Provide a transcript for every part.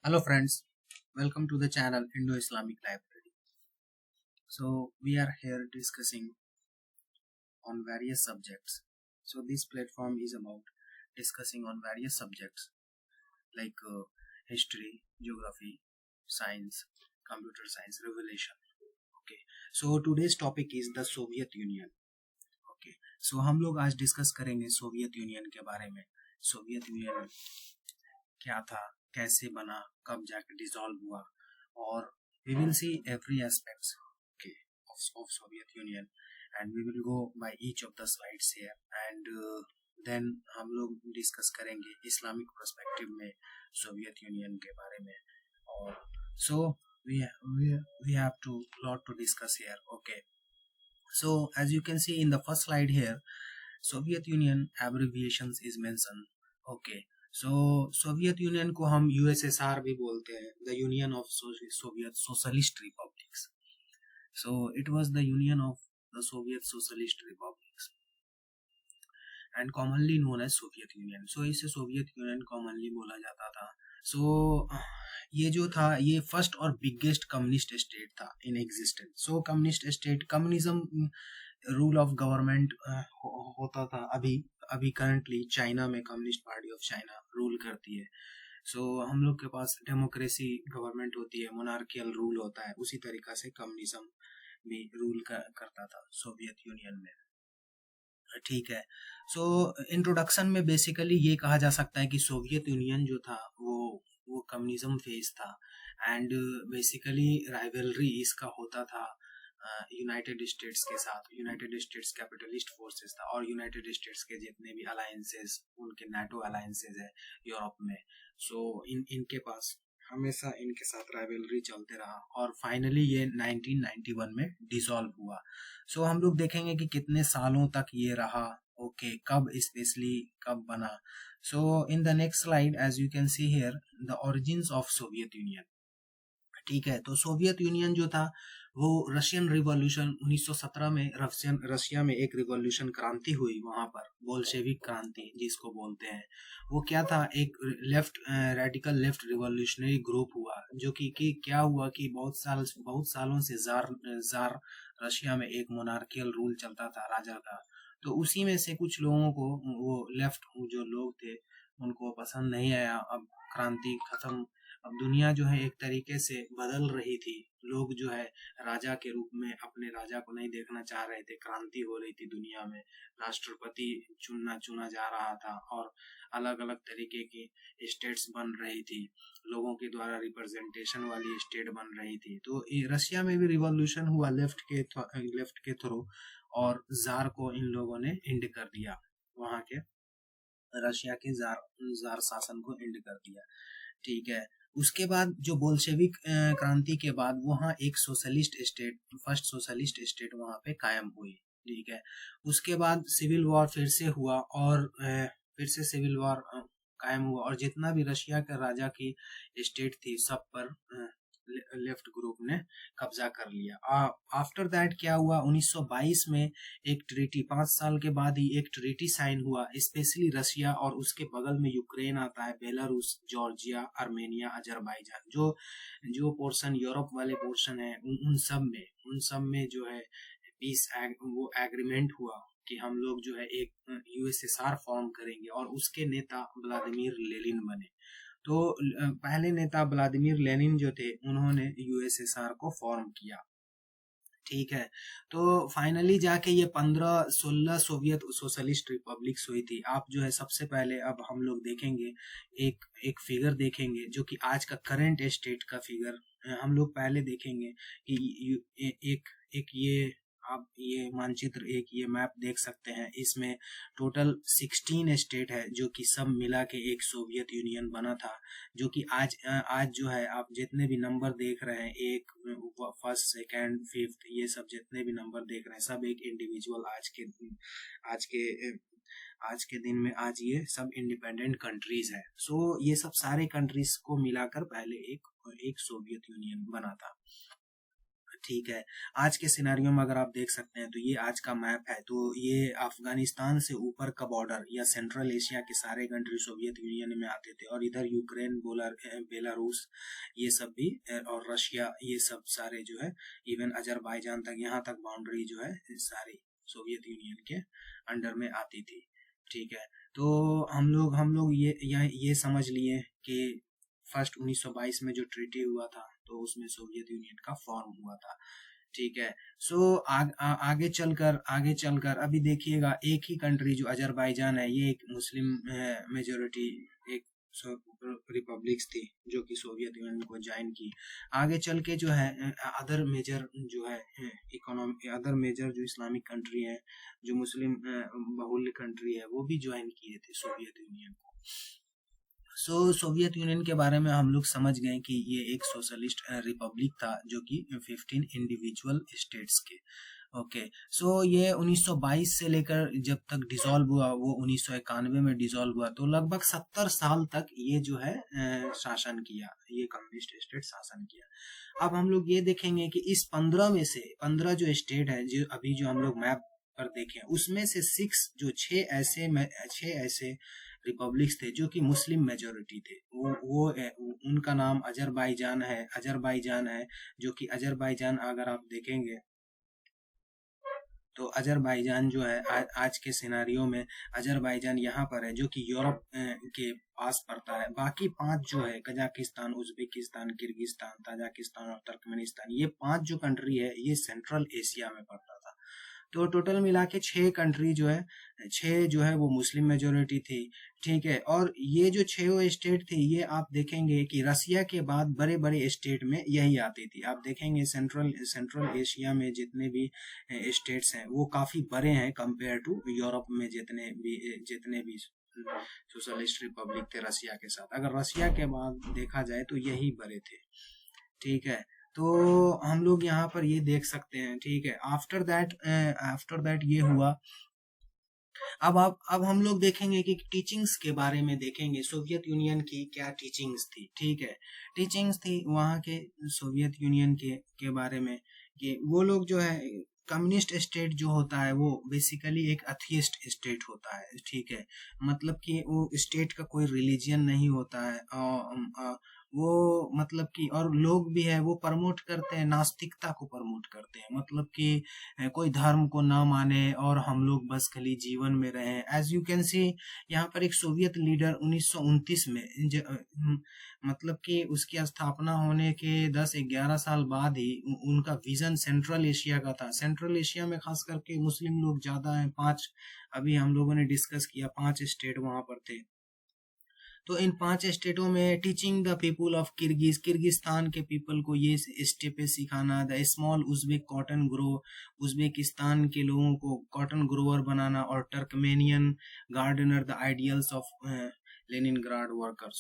Hello friends, welcome to the channel Indo-Islamic Library. So we are here discussing on various subjects. So this platform is about discussing on various subjects like history, geography, science, computer science, revelation. Okay. So today's topic is the Soviet Union. Okay. So हम लोग आज discuss करेंगे Soviet union के बारे में. Soviet union क्या था, कैसे बना, कब जाके डिसॉल्व हुआ, और we will see every aspects okay of Soviet Union, and we will go by each of the slides here, and then हम लोग डिस्कस करेंगे इस्लामिक पर्सपेक्टिव में सोवियत यूनियन के बारे में. और so we we have to lot to discuss here. Okay, so as you can see in the first slide here, Soviet Union abbreviations is mentioned. Okay, so Soviet union को हम USSR भी बोलते हैं, the union of Soviet socialist republics. So it was the union of the Soviet Socialist Republics and commonly known as Soviet Union. So इसे Soviet union commonly बोला जाता था. So ये जो था ये फर्स्ट और बिगेस्ट कम्युनिस्ट स्टेट था in existence. So communist state, communism rule of government होता था. अभी करंटली चाइना में communist party of China rule करती है. सो हम लोग के पास डेमोक्रेसी गवर्नमेंट होती है, मोनार्कियल रूल होता है. उसी तरीका से कम्युनिज्म भी रूल करता था सोवियत यूनियन में. ठीक है. सो इंट्रोडक्शन में बेसिकली ये कहा जा सकता है कि सोवियत यूनियन जो था वो कम्युनिज्म फेज था, एंड बेसिकली राइवलरी इसका होता था यूनाइटेड स्टेट्स के साथ. यूनाइटेड स्टेट्स कैपिटलिस्ट फोर्सेस था, और यूनाइटेड स्टेट्स के जितने भी अलायंसेस, उनके नाटो अलायंसेस है यूरोप में, सो इनके पास हमेशा इनके साथ राइवलरी चलते रहा, और फाइनली ये 1991 में डिसॉल्व हुआ. सो हम लोग देखेंगे कि कितने सालों तक ये रहा. ओके, कब स्पेशली कब बना. So in the next slide as you can see here the origins of Soviet Union. ठीक है. तो सोवियत यूनियन जो था वो रशियन रिवॉल्यूशन 1917 में रशिया में एक रिवॉल्यूशन क्रांति हुई. वहां पर बोल्शेविक क्रांति जिसको बोलते हैं, वो क्या था, एक left radical left revolutionary group हुआ. जो कि क्या हुआ कि बहुत सालों से जार रशिया में एक मोनार्कियल रूल चलता था राजा का. तो उसी में से कुछ लोगों को, वो लेफ्ट जो लोग थे, उनको पसंद नहीं आया. अब क्रांति खत्म, अब दुनिया जो है एक तरीके से बदल रही थी. लोग जो है राजा के रूप में अपने राजा को नहीं देखना चाह रहे थे. क्रांति हो रही थी दुनिया में, राष्ट्रपति चुना जा रहा था, और अलग अलग तरीके की स्टेट्स बन रही थी. लोगों के द्वारा रिप्रेजेंटेशन वाली स्टेट बन रही थी. तो रशिया में भी रिवॉल्यूशन हुआ लेफ्ट के थ्रू, और जार को इन लोगों ने एंड कर दिया. वहां के रशिया के जार शासन को एंड कर दिया. ठीक है. उसके बाद जो बोल्शेविक क्रांति के बाद वहाँ एक socialist state, first socialist state वहाँ पे कायम हुई. ठीक है. उसके बाद सिविल वॉर फिर से हुआ, और फिर से सिविल वॉर कायम हुआ, और जितना भी रशिया के राजा की स्टेट थी सब पर लेफ्ट ग्रुप ने कब्जा कर लिया. आफ्टर दैट क्या हुआ, 1922 में एक ट्रीटी, 5 साल के बाद ही एक ट्रीटी साइन हुआ, स्पेशली रशिया और उसके बगल में यूक्रेन आता है, बेलारूस, जॉर्जिया, आर्मेनिया, अजरबैजान, जो पोर्शन यूरोप वाले पोर्शन है, उन सब में जो है पीस वो एग्रीमेंट हुआ कि हम लोग जो है एक यूएसएसआर फॉर्म करेंगे, और उसके नेता व्लादिमीर लेनिन बने. तो पहले नेता व्लादिमीर लेनिन जो थे, उन्होंने यूएसएसआर को फॉर्म किया. ठीक है. तो फाइनली जाके ये 15-16 सोवियत सोशलिस्ट रिपब्लिक्स हुई थी. आप जो है सबसे पहले अब हम लोग देखेंगे एक फिगर देखेंगे, जो कि आज का करंट स्टेट का फिगर हम लोग पहले देखेंगे कि एक ये आप ये मानचित्र, एक ये मैप देख सकते हैं. इसमें टोटल 16 स्टेट है, जो कि सब मिला के एक सोवियत यूनियन बना था. जो कि आज जो है आप जितने भी नंबर देख रहे हैं, एक फर्स्ट सेकंड फिफ्थ, ये सब जितने भी नंबर देख रहे हैं, सब एक इंडिविजुअल आज के आज के दिन में आज ये सब इंडिपेंडेंट कंट्रीज है. सो ये सब सारे कंट्रीज को मिलाकर पहले एक सोवियत यूनियन बना था. ठीक है। आज के सिनेरियो में अगर आप देख सकते हैं तो ये आज का मैप है। तो ये अफगानिस्तान से ऊपर का बॉर्डर या सेंट्रल एशिया के सारे कंट्री सोवियत यूनियन में आते थे, और इधर यूक्रेन, बेलारूस, ये सब भी, और रशिया, ये सब सारे जो है, इवन अजरबैजान तक, यहाँ तक बाउंड्री जो है सारी सोवियत यूनियन के अंडर में आती थी। ठीक है। तो हम लोग ये समझ लिए कि फर्स्ट 1922 में जो ट्रीटी हुआ था तो उसमें सोवियत यूनियन का फॉर्म हुआ था। ठीक है। सो आगे चलकर अभी देखिएगा, एक ही कंट्री जो अजरबैजान है, ये एक मुस्लिम मेजोरिटी एक रिपब्लिक्स थी जो कि सोवियत यूनियन को ज्वाइन की। आगे चल के जो है अदर मेजर जो है इकोनॉमिक, अदर मेजर जो इस्लामिक कंट्री है, जो मुस्लिम बहुल्य कंट्री है, वो भी ज्वाइन किए थे सोवियत यूनियन को। सोवियत यूनियन के बारे में हम लोग समझ गए कि ये एक सोशलिस्ट रिपब्लिक था जो कि 15 इंडिविजुअल स्टेट्स के। ओके। ये 1922 से लेकर जब तक डिसॉल्व हुआ, वो 1991 में डिसॉल्व हुआ, तो लगभग 70 साल तक ये जो है शासन किया, ये कम्युनिस्ट स्टेट शासन किया। अब हम लोग ये देखेंगे कि इस 15 में से 15 जो स्टेट है, जो अभी जो हम लोग मैप पर देखें, उसमें से 6 ऐसे रिपब्लिक्स थे जो कि मुस्लिम मेजोरिटी थे। वो उनका नाम अजरबैजान है, जो कि अजरबैजान अगर आप देखेंगे तो अजरबैजान जो है आज के सिनारियो में अजरबैजान यहाँ पर है, जो कि यूरोप के पास पड़ता है। बाकी 5 जो है, कजाकिस्तान, उज्बेकिस्तान, किर्गिस्तान, ताजिकिस्तान और तुर्कमेनिस्तान, ये 5 जो कंट्री है ये सेंट्रल एशिया में पड़ता था। तो टोटल मिला के 6 कंट्री जो है, 6 जो है वो मुस्लिम मेजोरिटी थी। ठीक है। और ये जो 6 स्टेट थी, ये आप देखेंगे कि रसिया के बाद बड़े बड़े स्टेट में यही आती थी। आप देखेंगे सेंट्रल एशिया में जितने भी स्टेट्स हैं वो काफी बड़े हैं कंपेयर टू यूरोप में जितने भी सोशलिस्ट रिपब्लिक थे रसिया के साथ। अगर रसिया के बाद देखा जाए तो यही बड़े थे। ठीक है। तो हम लोग यहाँ पर ये देख सकते हैं। ठीक है। आफ्टर दैट ये हुआ। अब हम लोग देखेंगे कि टीचिंग्स के बारे में देखेंगे, सोवियत यूनियन की क्या टीचिंग्स थी। ठीक है। टीचिंग्स थी वहाँ के सोवियत यूनियन के बारे में कि वो लोग जो है, कम्युनिस्ट स्टेट जो होता है वो बेसिकली एक अथियस्ट स्टेट होता है। ठीक है। मतलब कि वो स्टेट का कोई रिलीजियन नहीं होता है, और वो मतलब कि, और लोग भी है वो प्रमोट करते हैं, नास्तिकता को प्रमोट करते हैं। मतलब कि कोई धर्म को ना माने और हम लोग बस खाली जीवन में रहें। एज यू कैन सी, यहाँ पर एक सोवियत लीडर 1929 में मतलब कि उसकी स्थापना होने के 10-11 साल बाद ही उनका विजन सेंट्रल एशिया का था। सेंट्रल एशिया में खास करके मुस्लिम लोग ज्यादा हैं। 5 अभी हम लोगों ने डिस्कस किया, 5 स्टेट वहां पर थे। तो इन 5 स्टेटों में teaching the people of Kyrgyzstan के पीपल को ये स्टेपें सिखाना, the small Uzbek cotton grow, Uzbekistan के लोगों को कॉटन ग्रोवर बनाना, और Turkmenian gardener the ideals of Leningrad worker.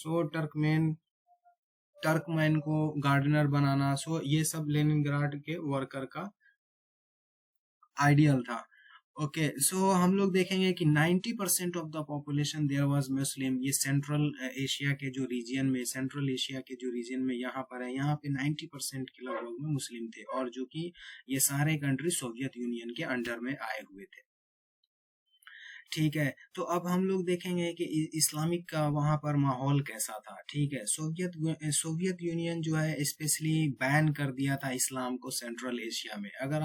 Turkmen को गार्डनर बनाना, ये सब लेनिनग्राड के वर्कर का आइडियल था। ओके। हम लोग देखेंगे कि 90% of the population there was Muslim. ये सेंट्रल एशिया के जो रीजन में यहाँ पर है, यहाँ पे 90% के लगभग में मुस्लिम थे, और जो कि ये सारे कंट्री सोवियत यूनियन के अंडर में आए हुए थे। ठीक है। तो अब हम लोग देखेंगे कि इस्लामिक का वहां पर माहौल कैसा था। ठीक है। सोवियत यूनियन जो है स्पेशली बैन कर दिया था इस्लाम को सेंट्रल एशिया में। अगर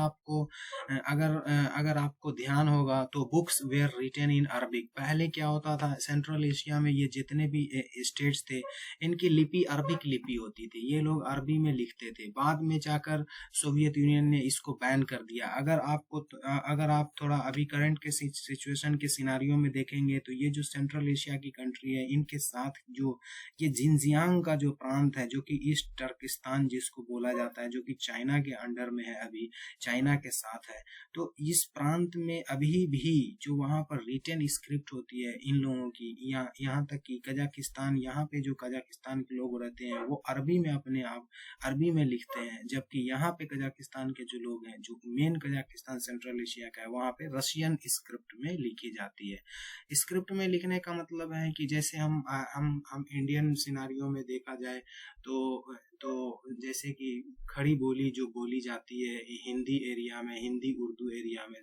आपको ध्यान होगा तो books were written in Arabic. पहले क्या होता था, सेंट्रल एशिया में ये जितने भी स्टेट्स थे, इनकी लिपि अरबिक लिपि होती थी, ये लोग अरबी में लिखते थे। बाद में जाकर सोवियत यूनियन ने इसको बैन कर दिया। अगर आप थोड़ा अभी करंट के सिचुएशन के सिनारियो में देखेंगे तो ये जो सेंट्रल एशिया की कंट्री है, इनके साथ जो ये जिनजियांग का जो प्रांत है, जो कि ईस्ट टर्किस्तान जिसको बोला जाता है, जो कि चाइना के अंडर में है, अभी चाइना के साथ है। तो इस प्रांत में अभी भी जो वहां पर रिटन स्क्रिप्ट होती है इन लोगों की, यहाँ तक कि कजाकिस्तान, यहाँ पे जो कजाकिस्तान के लोग रहते हैं वो अरबी में अपने आप अरबी में लिखते हैं, जबकि यहाँ पे कजाकिस्तान के जो लोग हैं, जो मेन कजाकिस्तान सेंट्रल एशिया का है, वहाँ पे रशियन स्क्रिप्ट में लिखी जाती है। स्क्रिप्ट में लिखने का मतलब है कि जैसे हम इंडियन सिनारियो में देखा जाए तो जैसे कि खड़ी बोली जो बोली जाती है हिंदी एरिया में, हिंदी उर्दू एरिया में,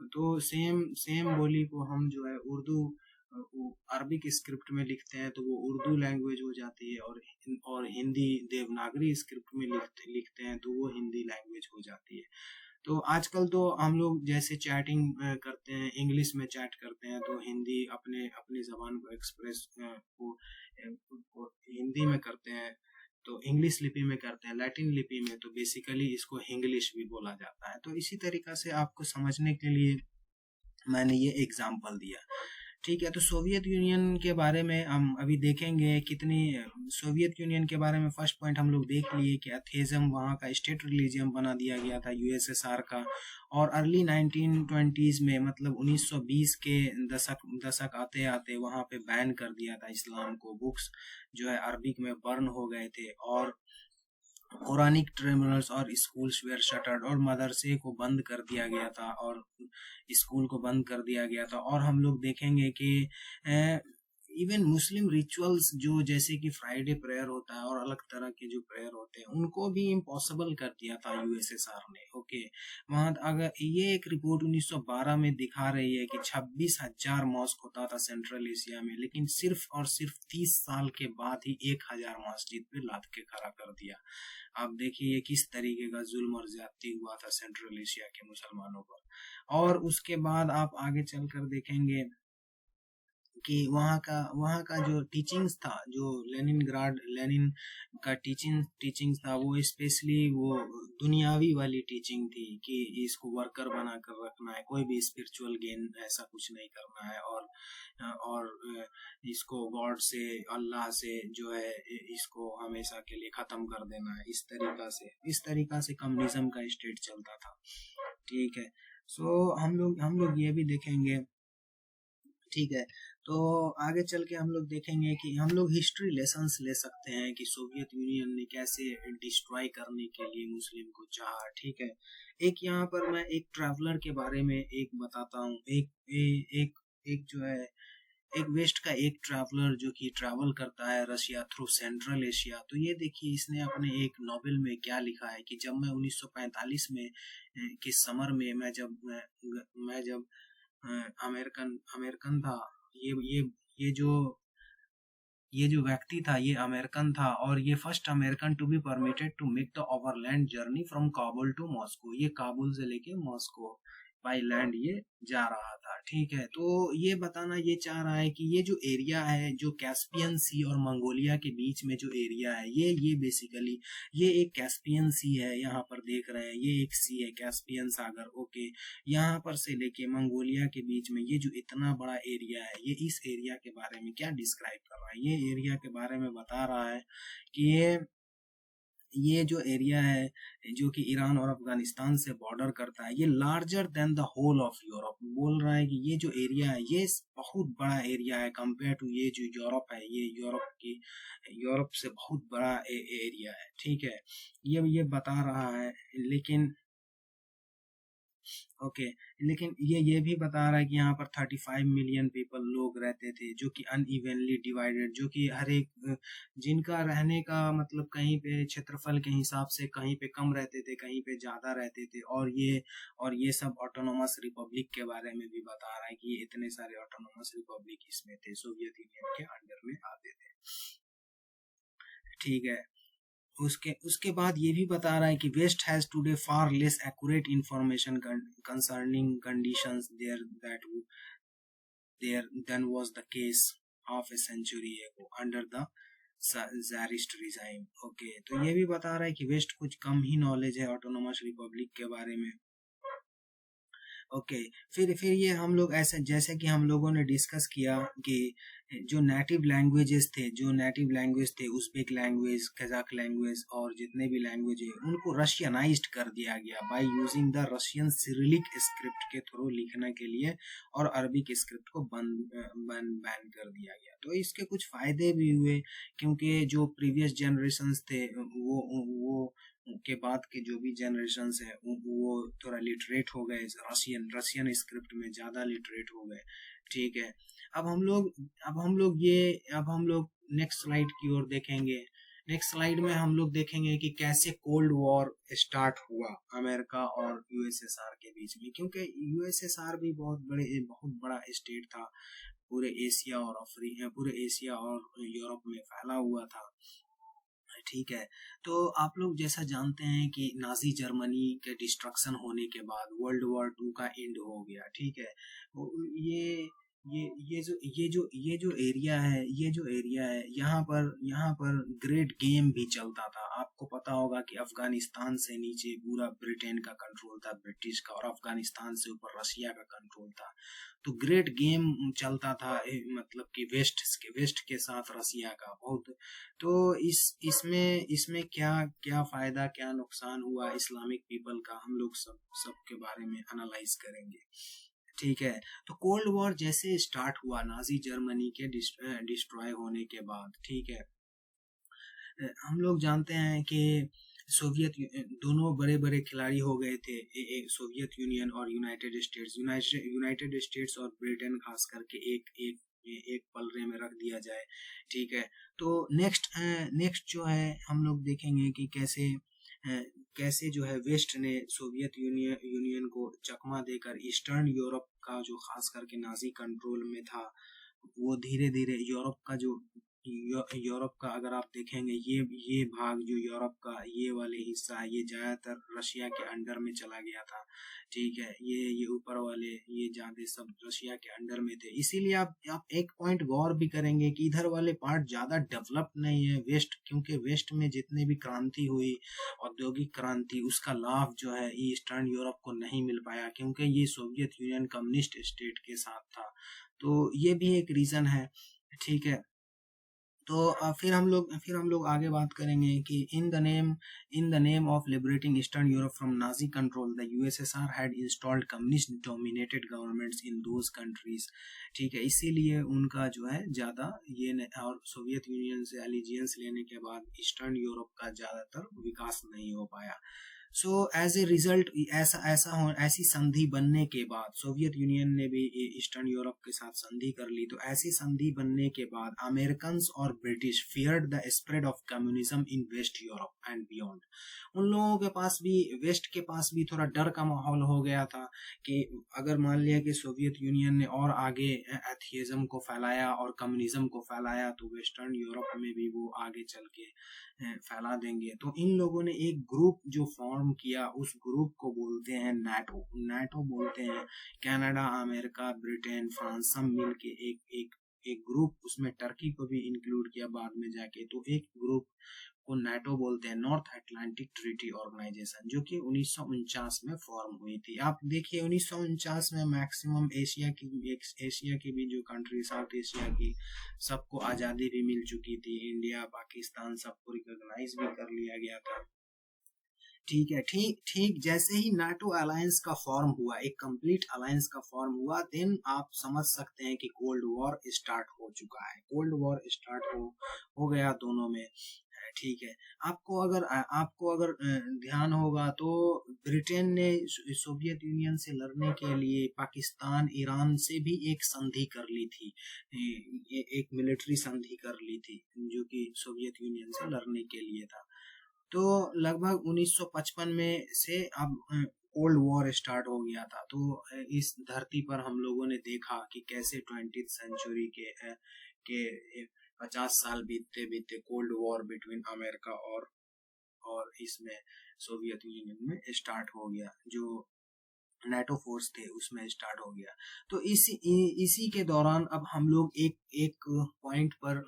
तो सेम सेम बोली को हम जो है उर्दू अरबिक स्क्रिप्ट में लिखते हैं तो वो उर्दू लैंग्वेज हो जाती है, और हिंदी देवनागरी स्क्रिप्ट में लिखते हैं तो वो हिंदी लैंग्वेज हो जाती है। तो आजकल तो हम लोग जैसे चैटिंग करते हैं, इंग्लिश में चैट करते हैं तो हिंदी अपने अपनी जबान को एक्सप्रेस को हिंदी में करते हैं, तो इंग्लिश लिपि में करते हैं, लैटिन लिपि में, तो बेसिकली इसको हिंग्लिश भी बोला जाता है। तो इसी तरीका से आपको समझने के लिए मैंने ये एग्जाम्पल दिया। ठीक है, तो सोवियत यूनियन के बारे में हम अभी देखेंगे कितनी सोवियत यूनियन के बारे में फर्स्ट पॉइंट हम लोग देख लिए कि एथेइज्म वहाँ का स्टेट रिलीजियम बना दिया गया था यूएसएसआर का, और अर्ली 1920s में मतलब 1920 के दशक आते आते वहाँ पे बैन कर दिया था इस्लाम को। बुक्स जो है अरबिक में बर्न हो गए थे, और कुरानिक ट्रिब्यूनल्स और स्कूल्स वेयर शटर्ड, और मदरसे को बंद कर दिया गया था और स्कूल को बंद कर दिया गया था। और हम लोग देखेंगे कि इवन मुस्लिम रिचुअल्स जो जैसे कि फ्राइडे प्रेयर होता है और अलग तरह के जो प्रेयर होते हैं उनको भी इम्पॉसिबल कर दिया था यूएसएसआर ने। ओके, वहाँ अगर ये एक रिपोर्ट 1912 में दिखा रही है कि 26,000 मॉस्क होता था सेंट्रल एशिया में, लेकिन सिर्फ और सिर्फ 30 साल के बाद ही 1,000 मस्जिद पे लाद के खड़ा कर दिया। आप देखिए ये किस तरीके का जुल्म और ज्यादती हुआ था सेंट्रल एशिया के मुसलमानों पर। और उसके बाद आप आगे चलकर देखेंगे कि वहाँ का जो टीचिंग्स था, जो लेनिन का टीचिंग्स था, वो स्पेशली वो दुनियावी वाली टीचिंग थी कि इसको वर्कर बना कर रखना है, कोई भी स्पिरिचुअल गेन ऐसा कुछ नहीं करना है, और इसको गॉड से, अल्लाह से जो है इसको हमेशा के लिए खत्म कर देना है। इस तरीका से कम्युनिज्म का स्टेट चलता था। ठीक है, सो हम लोग ये भी देखेंगे। ठीक है, तो आगे चल के हम लोग देखेंगे कि हम लोग हिस्ट्री लेसन्स ले सकते हैं कि सोवियत यूनियन ने कैसे डिस्ट्रॉय करने के लिए मुस्लिम को चाहा। ठीक है, एक यहाँ पर मैं एक ट्रैवलर के बारे में एक बताता हूँ। एक जो है एक वेस्ट का एक ट्रैवलर जो कि ट्रैवल करता है रशिया थ्रू सेंट्रल एशिया। तो ये देखिए इसने अपने एक नॉवेल में क्या लिखा है कि जब मैं 1945 में के समर में मैं जब अमेरिकन था, ये जो व्यक्ति था ये अमेरिकन था, और ये first American to be permitted to make the overland journey from Kabul to Moscow. ये काबुल से लेके मॉस्को बाई लैंड ये जा रहा था। ठीक है, तो ये बताना ये चाह रहा है कि ये जो एरिया है जो कैस्पियन सी और मंगोलिया के बीच में जो एरिया है, ये बेसिकली ये एक कैस्पियन सी है। यहाँ पर देख रहे हैं ये एक सी है, कैस्पियन सागर। ओके, यहाँ पर से लेके मंगोलिया के बीच में ये जो इतना बड़ा एरिया है, ये इस एरिया के बारे में क्या डिस्क्राइब कर रहा है? ये एरिया के बारे में बता रहा है कि ये जो एरिया है जो कि ईरान और अफगानिस्तान से बॉर्डर करता है, ये larger than the whole of Europe. बोल रहा है कि ये जो एरिया है ये बहुत बड़ा एरिया है कंपेयर टू ये जो यूरोप है, ये यूरोप से बहुत बड़ा एरिया है। ठीक है, ये बता रहा है। लेकिन ये भी बता रहा है कि यहाँ पर 35 मिलियन पीपल लोग रहते थे जो कि अनइवनली डिवाइडेड, जो कि हर एक जिनका रहने का मतलब कहीं पे क्षेत्रफल के हिसाब से कहीं पे कम रहते थे, कहीं पे ज्यादा रहते थे। और ये सब ऑटोनोमस रिपब्लिक के बारे में भी बता रहा है कि ये इतने सारे ऑटोनोमस रिपब्लिक इसमें थे, सोवियत यूनियन के अंडर में आते थे। ठीक है, उसके बाद ये भी बता रहा है कि West has today far less accurate information concerning conditions there than was the case half a century ago under the Czarist regime. Okay, तो ये भी बता रहा है कि वेस्ट कुछ कम ही नॉलेज है ऑटोनोमस रिपब्लिक के बारे में। ओके, फिर ये हम लोग ऐसे जैसे कि हम लोगों ने डिस्कस किया कि जो नेटिव लैंग्वेज थे, उज़्बेक लैंग्वेज, कज़ाक लैंग्वेज और जितने भी लैंग्वेज है उनको रशियनाइज्ड कर दिया गया by using the Russian Cyrillic script के थ्रू लिखने के लिए, और अरबिक स्क्रिप्ट को बैन कर दिया गया। तो इसके कुछ फायदे भी हुए क्योंकि जो प्रीवियस जनरेशंस थे वो के बाद के जो भी जनरेशन्स है वो थोड़ा लिटरेट हो गए, रशियन स्क्रिप्ट में ज़्यादा लिटरेट हो गए। ठीक है, अब हम लोग नेक्स्ट स्लाइड की ओर देखेंगे। नेक्स्ट स्लाइड में हम लोग देखेंगे कि कैसे कोल्ड वॉर स्टार्ट हुआ अमेरिका और यूएसएसआर के बीच में, क्योंकि यूएसएसआर भी बहुत बड़ा स्टेट था, पूरे एशिया और यूरोप में फैला हुआ था। ठीक है, तो आप लोग जैसा जानते हैं कि नाजी जर्मनी के डिस्ट्रक्शन होने के बाद वर्ल्ड वॉर 2 का एंड हो गया। ठीक है, ये ये जो एरिया है यहाँ पर ग्रेट गेम भी चलता था। आपको पता होगा कि अफगानिस्तान से नीचे पूरा ब्रिटेन का कंट्रोल था, ब्रिटिश का, और अफगानिस्तान से ऊपर रशिया का कंट्रोल था। तो ग्रेट गेम चलता था, मतलब कि वेस्ट के साथ रसिया का बहुत। तो इसमें क्या क्या फायदा क्या नुकसान हुआ इस्लामिक पीपल का, हम लोग सब के बारे में एनालाइज करेंगे। ठीक है, तो कोल्ड वॉर जैसे स्टार्ट हुआ नाजी जर्मनी के डिस्ट्रॉय होने के बाद, ठीक है, हम लोग जानते हैं कि दोनों बड़े बड़े खिलाड़ी हो गए थे, सोवियत यूनियन और यूनाइटेड स्टेट्स और ब्रिटेन, खास करके एक पलड़े में रख दिया जाए। ठीक है, तो नेक्स्ट जो है हम लोग देखेंगे कि कैसे जो है वेस्ट ने सोवियत यूनियन को चकमा देकर ईस्टर्न यूरोप का, जो खास करके नाजी कंट्रोल में था, वो धीरे धीरे यूरोप का अगर आप देखेंगे, ये भाग जो यूरोप का ये वाले हिस्सा है, ये ज्यादातर रशिया के अंडर में चला गया था। ठीक है, ये ऊपर वाले ये ज्यादा सब रशिया के अंडर में थे। इसीलिए आप एक पॉइंट गौर भी करेंगे कि इधर वाले पार्ट ज्यादा डेवलप नहीं है वेस्ट, क्योंकि वेस्ट में जितने भी क्रांति हुई, औद्योगिक क्रांति, उसका लाभ जो है ईस्टर्न यूरोप को नहीं मिल पाया, क्योंकि ये सोवियत यूनियन कम्युनिस्ट स्टेट के साथ था। तो ये भी एक रीजन है। ठीक है, तो फिर हम लोग आगे बात करेंगे कि in the name of liberating eastern Europe from Nazi control, the USSR had installed communist dominated governments in those countries. ठीक है, इसीलिए उनका जो है ज्यादा और सोवियत यूनियन से एलिजियंस लेने के बाद ईस्टर्न यूरोप का ज्यादातर विकास नहीं हो पाया। सो एज ए रिजल्ट ऐसी संधि बनने के बाद, सोवियत यूनियन ने भी ईस्टर्न यूरोप के साथ संधि कर ली, तो ऐसी संधि बनने के बाद अमेरिकन और British feared the spread of communism in West Europe and beyond. उन लोगों के पास भी, वेस्ट के पास भी थोड़ा डर का माहौल हो गया था कि अगर मान लिया कि सोवियत यूनियन ने और आगे एथियज्म को फैलाया और कम्युनिज्म को फैलाया, तो वेस्टर्न यूरोप में भी वो आगे चल के फैला देंगे। तो इन लोगों ने एक ग्रुप जो फॉर्म किया, उस ग्रुप को बोलते हैं नाटो बोलते हैं। कनाडा, अमेरिका, ब्रिटेन, फ्रांस सब मिल के एक ग्रुप, उसमें टर्की को भी इंक्लूड किया बाद में जाके, तो एक ग्रुप को नाटो बोलते हैं, नॉर्थ अटलांटिक ट्रीटी ऑर्गेनाइजेशन, जो कि 1949 में फॉर्म हुई थी। आप देखिए 1949 में मैक्सिमम एशिया की भी जो कंट्री, साउथ एशिया की, सबको आज़ादी भी मिल चुकी थी। इंडिया, पाकिस्तान सबको रिकॉग्नाइज भी कर लिया गया था। ठीक है, ठीक जैसे ही नाटो अलायंस का फॉर्म हुआ, एक कंप्लीट अलायंस का फॉर्म हुआ, देन आप समझ सकते हैं कि कोल्ड वॉर स्टार्ट हो चुका है। कोल्ड वॉर स्टार्ट हो गया दोनों में। ठीक है, आपको अगर ध्यान होगा तो ब्रिटेन ने सोवियत यूनियन से लड़ने के लिए पाकिस्तान, ईरान से भी एक संधि कर ली थी, एक मिलिट्री संधि कर ली थी, जो कि सोवियत यूनियन से लड़ने के लिए था। तो लगभग 1955 में से अब कोल्ड वॉर स्टार्ट हो गया था। तो इस धरती पर हम लोगों ने देखा कि कैसे 20th सेंचुरी के 50 साल बीतते बीतते कोल्ड वॉर बिटवीन अमेरिका और इसमें सोवियत यूनियन में स्टार्ट हो गया, जो नाटो फोर्स थे उसमें स्टार्ट हो गया। तो इसी के दौरान अब हम लोग एक पॉइंट पर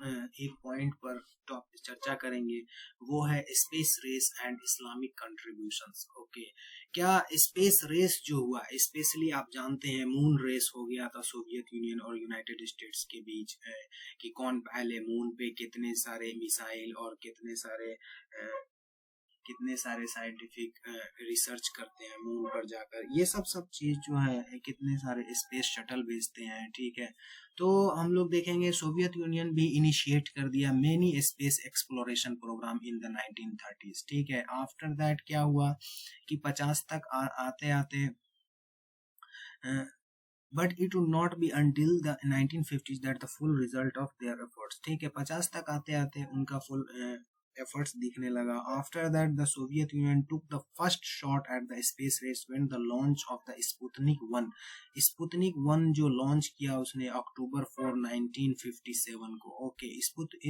टॉपिक चर्चा करेंगे, वो है space race and Islamic contributions. Okay, क्या स्पेस रेस जो हुआ, स्पेशली आप जानते हैं मून रेस हो गया था सोवियत यूनियन और यूनाइटेड स्टेट्स के बीच, कि कौन पहले मून पे कितने सारे मिसाइल और कितने सारे कितने सारे साइंटिफिक रिसर्च करते हैं मून पर जाकर, ये सब चीज जो है कितने सारे स्पेस शटल भेजते हैं, ठीक है। तो हम लोग देखेंगे सोवियत यूनियन भी इनिशिएट कर दिया many space exploration program in the 1930s, ठीक है। आफ्टर दैट क्या हुआ कि 50 तक आते आते but it would not be until the 1950s that the full result of their efforts, ठीक है। 50 तक आते आते उनका फुल efforts दिखने लगा। After that the Soviet Union took the first shot at the space race when the launch of the Sputnik 1, Sputnik 1 जो launch किया उसने अक्टूबर 4 1957 को, ओके।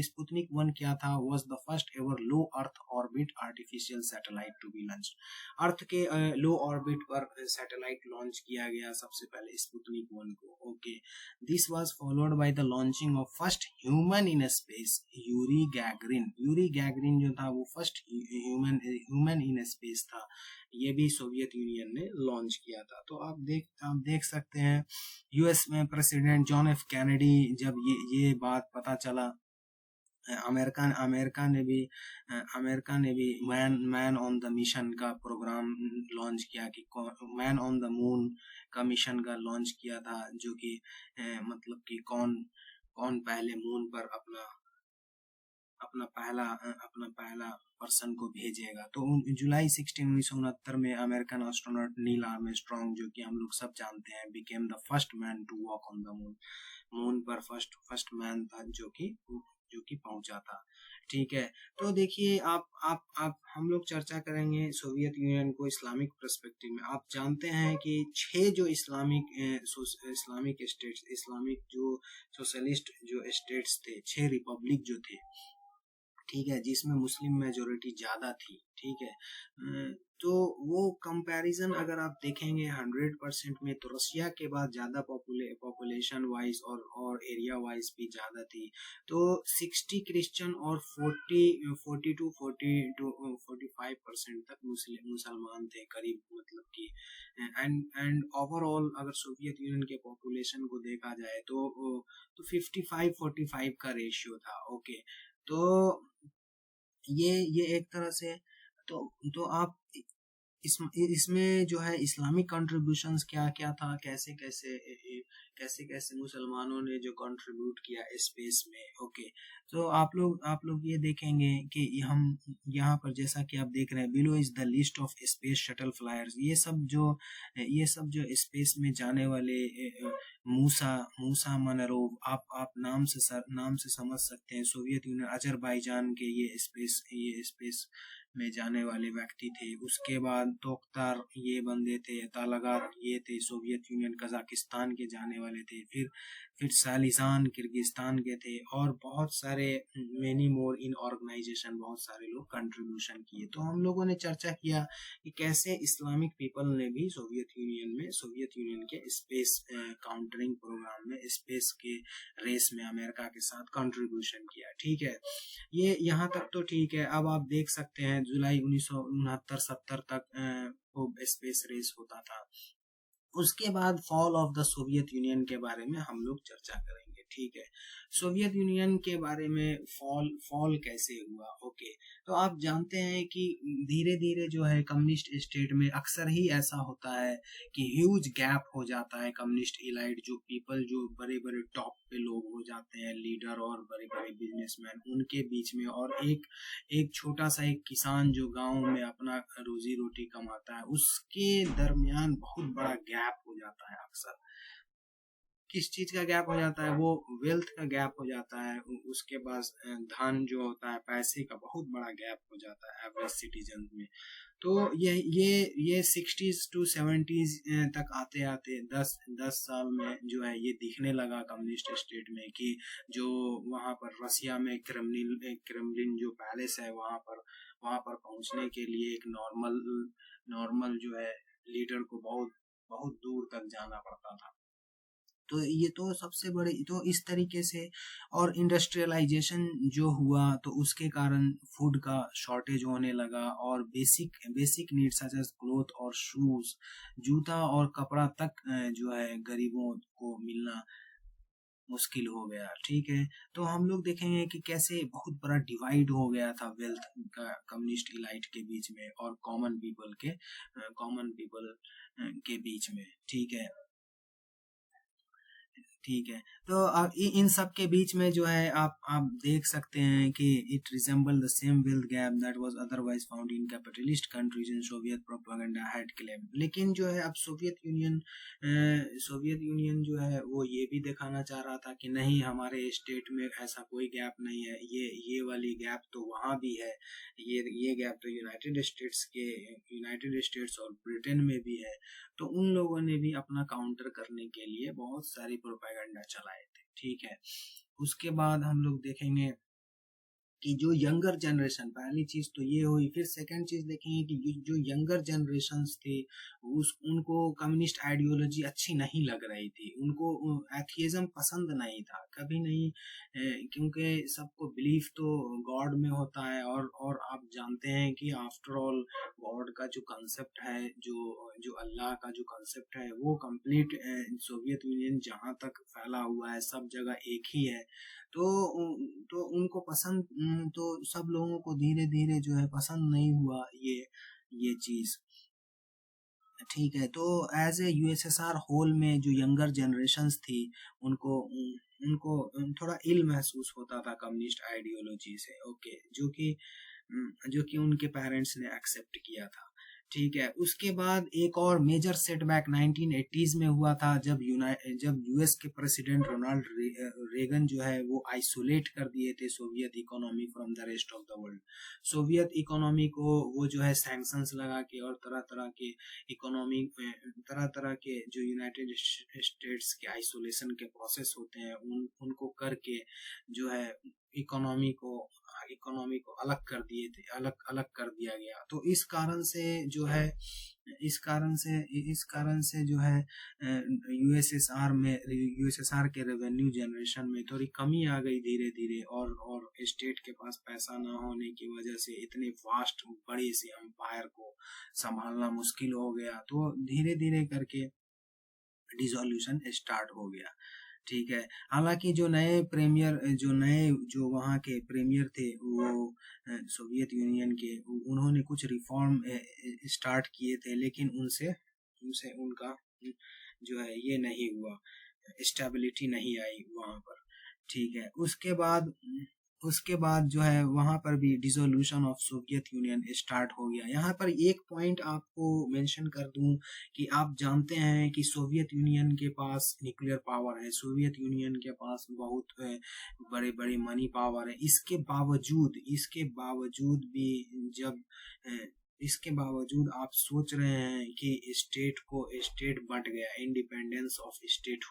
Sputnik 1 क्या था, was the first ever low earth orbit artificial satellite to be launched, अर्थ के लो orbit पर satellite launch किया गया सबसे पहले स्पुतनिक 1 को, okay. This was followed by the launching of first human in space, Yuri Gagarin. Yuri Gagarin जो था वो फर्स्ट ह्यूमन इन स्पेस था, ये भी सोवियत यूनियन ने लॉन्च किया था। तो आप देख सकते हैं यूएस में प्रेसिडेंट जॉन एफ कैनेडी जब ये बात पता चला, अमेरिका ने भी मैन ऑन द मिशन का प्रोग्राम लॉन्च किया कि मैन ऑन द मून का मिशन का लॉन्च किया था, जो कि मतलब कि कौन पहले मून पर अपना पहला पर्सन को भेजेगा। तो जुलाई 16 1969 में अमेरिकन एस्ट्रोनॉट नील आर्मस्ट्रॉन्ग, जो कि हम लोग सब जानते हैं, became the first man to walk on the moon, moon पर फर्स्ट मैन था जो कि पहुंचा था, ठीक है। तो देखिए आप हम लोग चर्चा करेंगे सोवियत यूनियन को इस्लामिक पर्सपेक्टिव में। आप जानते हैं कि 6 जो इस्लामिक स्टेट्स, इस्लामिक जो सोशलिस्ट जो स्टेट्स थे, 6 रिपब्लिक जो थे, ठीक है, जिसमें मुस्लिम मेजोरिटी ज्यादा थी, ठीक है। तो वो कंपैरिजन अगर आप देखेंगे 100% में, तो रशिया के बाद ज्यादा पॉपुलेशन वाइज और एरिया वाइज भी ज्यादा थी। तो 60 क्रिश्चियन और 45% तक मुसलमान थे करीब, मतलब कि एंड ओवरऑल अगर सोवियत यूनियन के पॉपुलेशन को देखा जाए तो 55-45 का रेशियो था, ओके। तो ये एक तरह से तो आप इसमें जो है इस्लामिक कंट्रीब्यूशंस क्या क्या था, कैसे कैसे मुसलमानों ने जो कंट्रीब्यूट किया स्पेस में, ओके। तो आप लोग ये देखेंगे कि हम यहाँ पर जैसा कि आप देख रहे हैं, below is the list of space shuttle flyers, ये सब जो स्पेस में जाने वाले मूसा मनरोव, आप नाम से समझ सकते हैं। सोवियत यूनियन अजरबैजान के ये स्पेस में जाने वाले व्यक्ति थे। उसके बाद तोख्तार ये बंदे थे, तालगार ये थे, सोवियत यूनियन कजाकिस्तान के जाने वाले थे। फिर सालिसान किर्गिस्तान के थे, और बहुत सारे मेनी मोर इन ऑर्गेनाइजेशन, बहुत सारे लोग कंट्रीब्यूशन किए। तो हम लोगों ने चर्चा किया कि कैसे इस्लामिक पीपल ने भी सोवियत यूनियन के स्पेस काउंटरिंग प्रोग्राम में, स्पेस के रेस में अमेरिका के साथ कंट्रीब्यूशन किया, ठीक है। ये यहाँ तक तो ठीक है। अब आप देख सकते हैं जुलाई 1969-70 तक वो स्पेस रेस होता था। उसके बाद fall of the Soviet union के बारे में हम लोग चर्चा करेंगे, ठीक है। सोवियत यूनियन के बारे में फॉल कैसे हुआ, ओके। तो आप जानते हैं कि धीरे धीरे जो है कम्युनिस्ट स्टेट में अक्सर ही ऐसा होता है कि ह्यूज गैप हो जाता है। कम्युनिस्ट इलाइट जो पीपल, जो बड़े बड़े टॉप पे लोग हो जाते हैं, लीडर और बड़े बड़े बिजनेसमैन, उनके बीच में, और एक छोटा सा एक किसान जो गांव में अपना रोजी रोटी कमाता है, उसके दरमियान बहुत बड़ा गैप हो जाता है। अक्सर किस चीज का गैप हो जाता है, वो वेल्थ का गैप हो जाता है, उसके पास धन जो होता है, पैसे का बहुत बड़ा गैप हो जाता है एवरेज सिटीजन में। तो ये 60s to 70s तक आते आते 10 साल में जो है ये दिखने लगा कम्युनिस्ट स्टेट में कि जो वहाँ पर रशिया में क्रेमलिन जो पैलेस है, वहाँ पर पहुँचने के लिए एक नॉर्मल जो है लीडर को बहुत दूर तक जाना पड़ता था। तो ये तो सबसे बड़े, तो इस तरीके से, और इंडस्ट्रियलाइजेशन जो हुआ तो उसके कारण फूड का शॉर्टेज होने लगा, और basic needs such as cloth और शूज, जूता और कपड़ा तक जो है गरीबों को मिलना मुश्किल हो गया। ठीक है, तो हम लोग देखेंगे कि कैसे बहुत बड़ा डिवाइड हो गया था वेल्थ का कम्युनिस्ट इलाइट के बीच में और कॉमन पीपल के बीच में। ठीक है, ठीक है। तो इन सब के बीच में जो है आप देख सकते हैं कि it resemble the same wealth gap that was otherwise found in capitalist countries in Soviet propaganda had claim. लेकिन जो है अब सोवियत यूनियन जो है वो ये भी दिखाना चाह रहा था कि नहीं, हमारे स्टेट में ऐसा कोई गैप नहीं है, ये वाली गैप तो वहाँ भी है, ये गैप तो यूनाइटेड स्टेट्स और ब्रिटेन में भी है। तो उन लोगों ने भी अपना काउंटर करने के लिए बहुत सारी प्रोपेगेंडा चलाए थे। ठीक है, उसके बाद हम लोग देखेंगे कि जो यंगर जनरेशन, पहली चीज तो ये हुई, फिर सेकंड चीज देखेंगे कि जो यंगर जनरेशन्स थे उनको कम्युनिस्ट आइडियोलॉजी अच्छी नहीं लग रही थी, उनको एथियज्म पसंद नहीं था, कभी नहीं, क्योंकि सबको बिलीफ तो गॉड में होता है, और आप जानते हैं कि आफ्टर ऑल गॉड का जो कंसेप्ट है, जो अल्लाह का जो कंसेप्ट है वो कंप्लीट सोवियत यूनियन जहाँ तक फैला हुआ है सब जगह एक ही है। तो उनको पसंद, तो सब लोगों को धीरे धीरे जो है पसंद नहीं हुआ ये चीज। ठीक है, तो एज ए यूएसएसआर होल में जो यंगर जनरेशन्स थी उनको उनको थोड़ा इल महसूस होता था कम्युनिस्ट आइडियोलॉजी से। ओके, जो कि उनके पेरेंट्स ने एक्सेप्ट किया था। ठीक है, उसके बाद एक और मेजर सेटबैक 1980s में हुआ था जब यूएस के प्रेसिडेंट रोनाल्ड रेगन जो है वो आइसोलेट कर दिए थे Soviet economy from the rest of the world. Soviet economy को वो जो है सैंक्शंस लगा के और तरह तरह के तरह तरह के जो यूनाइटेड स्टेट्स के आइसोलेशन के प्रोसेस होते हैं उनको करके जो है इकोनॉमी को अलग कर दिए थे, अलग कर दिया गया। तो इस कारण से जो है यूएसएसआर के रेवेन्यू जनरेशन में थोड़ी कमी आ गई धीरे धीरे, और स्टेट के पास पैसा ना होने की वजह से इतने वास्ट बड़े से एम्पायर को संभालना मुश्किल हो गया। तो धीरे धीरे करके डिसोल्यूशन स्टार्ट हो गया। ठीक है, हालांकि जो वहाँ के प्रीमियर थे वो सोवियत यूनियन के, उन्होंने कुछ रिफॉर्म स्टार्ट किए थे, लेकिन उनसे उनसे उनका जो है ये नहीं हुआ, स्टेबिलिटी नहीं आई वहाँ पर। ठीक है, उसके बाद जो है वहाँ पर भी dissolution of Soviet union start हो गया। यहाँ पर एक पॉइंट आपको मेंशन कर दूं कि आप जानते हैं कि सोवियत यूनियन के पास न्यूक्लियर पावर है, सोवियत यूनियन के पास बहुत बड़े बड़े मनी पावर है। इसके बावजूद आप सोच रहे हैं कि स्टेट बंट गया, इंडिपेंडेंस ऑफ स्टेट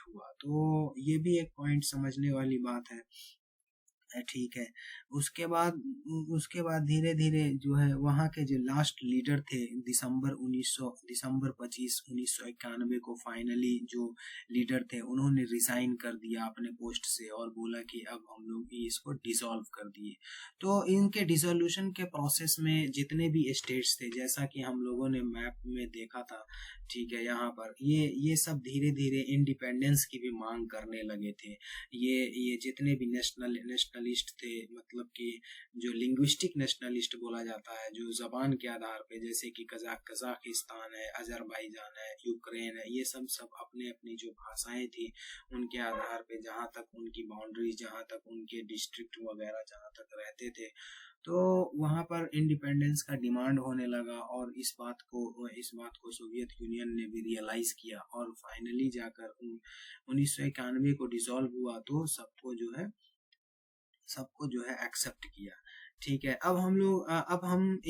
हुआ। तो ये भी एक पॉइंट समझने वाली बात है। ठीक है, उसके बाद धीरे धीरे जो है वहाँ के जो लास्ट लीडर थे दिसंबर 25 1991 को फाइनली जो लीडर थे उन्होंने रिजाइन कर दिया अपने पोस्ट से और बोला कि अब हम लोग इसको डिसॉल्व कर दिए। तो इनके डिसोल्यूशन के प्रोसेस में जितने भी स्टेट्स थे, जैसा कि हम लोगों ने मैप में देखा था, ठीक है, यहाँ पर ये सब धीरे धीरे इंडिपेंडेंस की भी मांग करने लगे थे। ये जितने भी नेशनलिस्ट थे, मतलब कि जो लिंग्विस्टिक नेशनलिस्ट बोला जाता है, जो जबान के आधार पे, जैसे कि कजाकिस्तान है, अजरबैजान है, यूक्रेन है, ये सब अपने अपनी जो भाषाएं थी उनके आधार पे, जहाँ तक उनकी बाउंड्री, जहाँ तक उनके डिस्ट्रिक्ट वगैरह जहाँ तक रहते थे, तो वहाँ पर इंडिपेंडेंस का डिमांड होने लगा। और इस बात को सोवियत यूनियन ने भी रियलाइज किया और फाइनली जाकर 1991 को डिसॉल्व हुआ, तो सबको जो है एक्सेप्ट किया। ठीक है, अब हम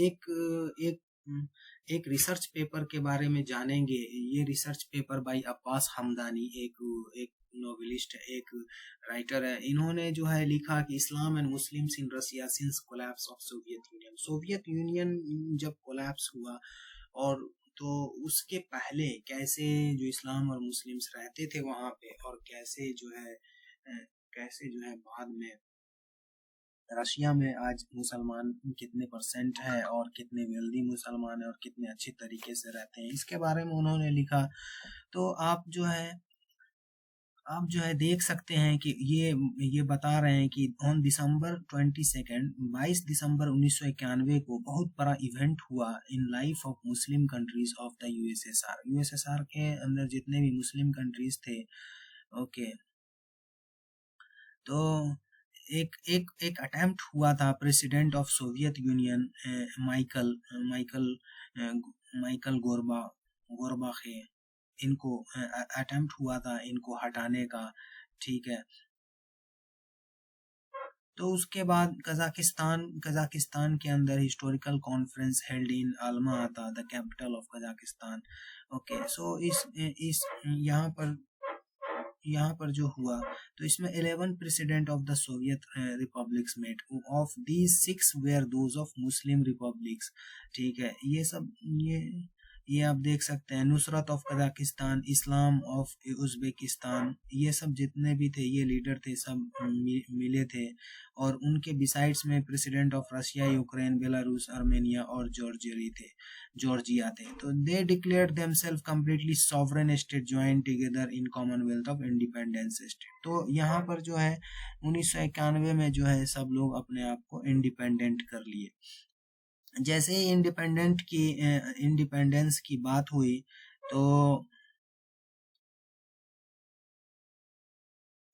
एक रिसर्च पेपर के बारे में जानेंगे। ये research paper by Abbas Hamdani, एक नोवेलिस्ट, एक राइटर है। इन्होंने जो है लिखा कि इस्लाम and Muslims in Russia since collapse of Soviet union जब कोलैप्स हुआ, और तो उसके पहले कैसे जो इस्लाम और मुस्लिम्स रहते थे वहाँ पे, और कैसे जो है बाद में रशिया में आज मुसलमान कितने परसेंट है और कितने वेल्दी मुसलमान है और कितने अच्छे तरीके से रहते हैं, इसके बारे में उन्होंने लिखा। तो आप जो है आप जो है देख सकते हैं कि ये बता रहे हैं कि ऑन दिसंबर 22 22 दिसंबर 1991 को बहुत बड़ा इवेंट हुआ in life of Muslim countries of the USSR. USSR के अंदर जितने भी मुस्लिम कंट्रीज थे, ओके, तो एक एक एक अटेम्प्ट हुआ था president of Soviet Union Michael Michael Michael Gorbachev, इनको अटेम्प्ट हुआ था इनको हटाने का, ठीक है। तो उसके बाद कजाकिस्तान के अंदर historical conference held in Alma-Ata, the capital of Kazakhstan. Okay, so इस यहाँ पर जो हुआ, तो इसमें 11 president of the Soviet republics met, of these 6 were those of Muslim republics, ठीक है। ये आप देख सकते हैं, नुसरत of Kazakhstan, Islam of Uzbekistan, ये सब जितने भी थे ये लीडर थे, सब मिले थे। और उनके बिसाइड्स में president of Russia, Ukraine, Belarus, Armenia और जॉर्जिया थे। तो they declared themselves completely sovereign state join together in commonwealth of independence state. तो यहाँ पर जो है 1991 में जो है सब लोग अपने आप को इंडिपेंडेंट कर लिए। जैसे ही इंडिपेंडेंस की बात हुई, तो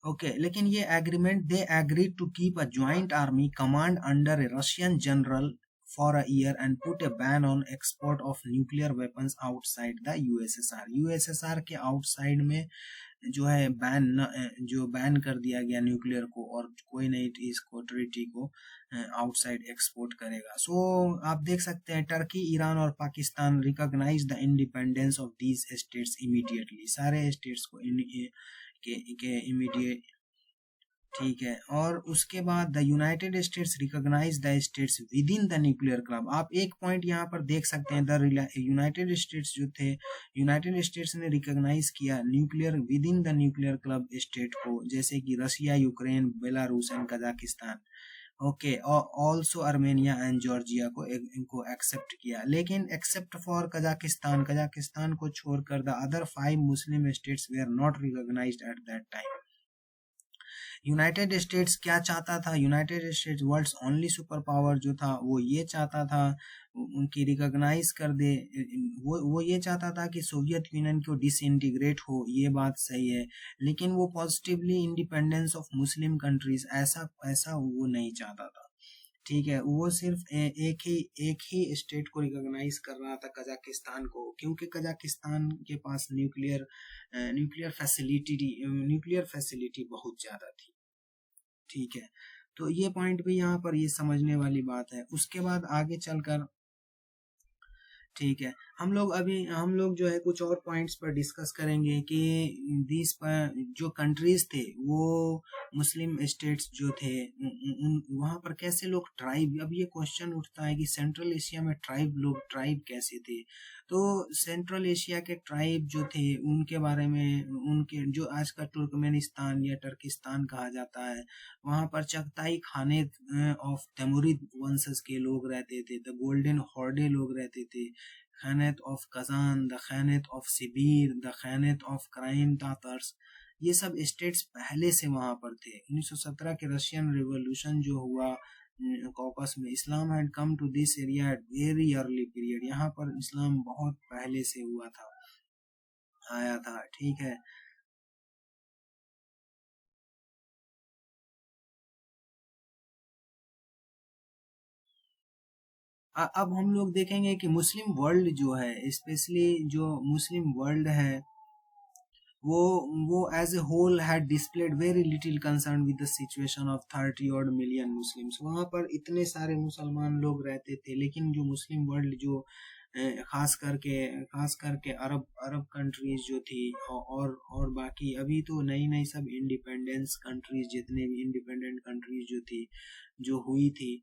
ओके, लेकिन ये agreement, they agreed to keep a joint army command under a Russian general for a year and put a ban on export of nuclear weapons outside the USSR. USSR के outside में जो है ban कर दिया गया nuclear को, और कोई नहीं इसको ट्रिटी को आउटसाइड एक्सपोर्ट करेगा। सो आप देख सकते हैं टर्की, ईरान और Pakistan recognize the independence of these states immediately. सारे स्टेट्स को के इमीडिएट, ठीक है। और उसके बाद the United States recognize the states within the nuclear club. आप एक पॉइंट यहाँ पर देख सकते हैं, द यूनाइटेड स्टेट्स जो थे, यूनाइटेड स्टेट्स ने रिकॉग्नाइज किया nuclear with in the nuclear club state को, जैसे कि Russia, Ukraine, Belarus and Kazakhstan, okay, और ऑल्सो आर्मेनिया एंड जॉर्जिया को इनको एक्सेप्ट किया। लेकिन एक्सेप्ट फॉर कजाकिस्तान को छोड़कर the other 5 Muslim states were not recognized at that time. United States क्या चाहता था? United States world's only super power जो था वो ये चाहता था उनकी रिकॉग्नाइज कर दे, वो ये चाहता था कि सोवियत यूनियन को डिसइंटीग्रेट हो, ये बात सही है, लेकिन वो positively independence of Muslim countries ऐसा वो नहीं चाहता था, ठीक है। वो सिर्फ एक ही स्टेट को रिकॉग्नाइज कर रहा था, कजाकिस्तान को, क्योंकि कजाकिस्तान के पास न्यूक्लियर फैसिलिटी बहुत ज्यादा थी, ठीक है। तो ये पॉइंट भी यहाँ पर ये समझने वाली बात है। उसके बाद आगे चलकर, ठीक है, हम लोग जो है कुछ और पॉइंट्स पर डिस्कस करेंगे कि दिस पर जो कंट्रीज थे, वो मुस्लिम स्टेट्स जो थे वहाँ पर कैसे लोग ट्राइब, अब ये क्वेश्चन उठता है कि सेंट्रल एशिया में ट्राइब कैसे थे। तो सेंट्रल एशिया के ट्राइब जो थे उनके बारे में, उनके जो आज का तुर्कमेनिस्तान या टर्किस्तान कहा जाता है, वहाँ पर चगताई खाने ऑफ तैमुरिद वंशज के लोग रहते थे, द गोल्डन हॉर्डे लोग रहते थे, khanate of Kazan, the khanate of Sibir, the khanate of Crimea Tatars, ये सब स्टेट्स पहले से वहां पर थे। 1917 के रशियन रिवॉल्यूशन जो हुआ कॉकस में, Islam had come to this area at very early period, यहाँ पर इस्लाम बहुत पहले से हुआ था, आया था, ठीक है। अब हम लोग देखेंगे कि मुस्लिम वर्ल्ड जो है, स्पेशली जो मुस्लिम वर्ल्ड है, वो as a whole had displayed very little concern with the situation of 30 odd million Muslims. वहाँ पर इतने सारे मुसलमान लोग रहते थे, लेकिन जो मुस्लिम वर्ल्ड जो खास करके अरब कंट्रीज जो थी, और बाकी अभी तो नई नई सब इंडिपेंडेंस कंट्रीज, जितने भी इंडिपेंडेंट कंट्रीज जो थी, जो हुई थी,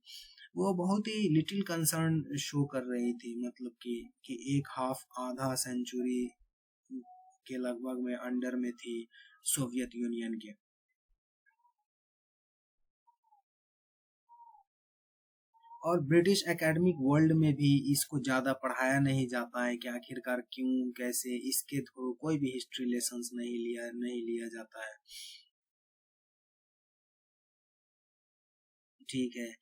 वो बहुत ही लिटिल कंसर्न शो कर रही थी, मतलब कि एक आधा सेंचुरी के लगभग में अंडर में थी सोवियत यूनियन के। और ब्रिटिश एकेडमिक वर्ल्ड में भी इसको ज़्यादा पढ़ाया नहीं जाता है कि आखिरकार क्यों कैसे, इसके थ्रू कोई भी हिस्ट्री लेसन्स नहीं लिया जाता है। ठीक है,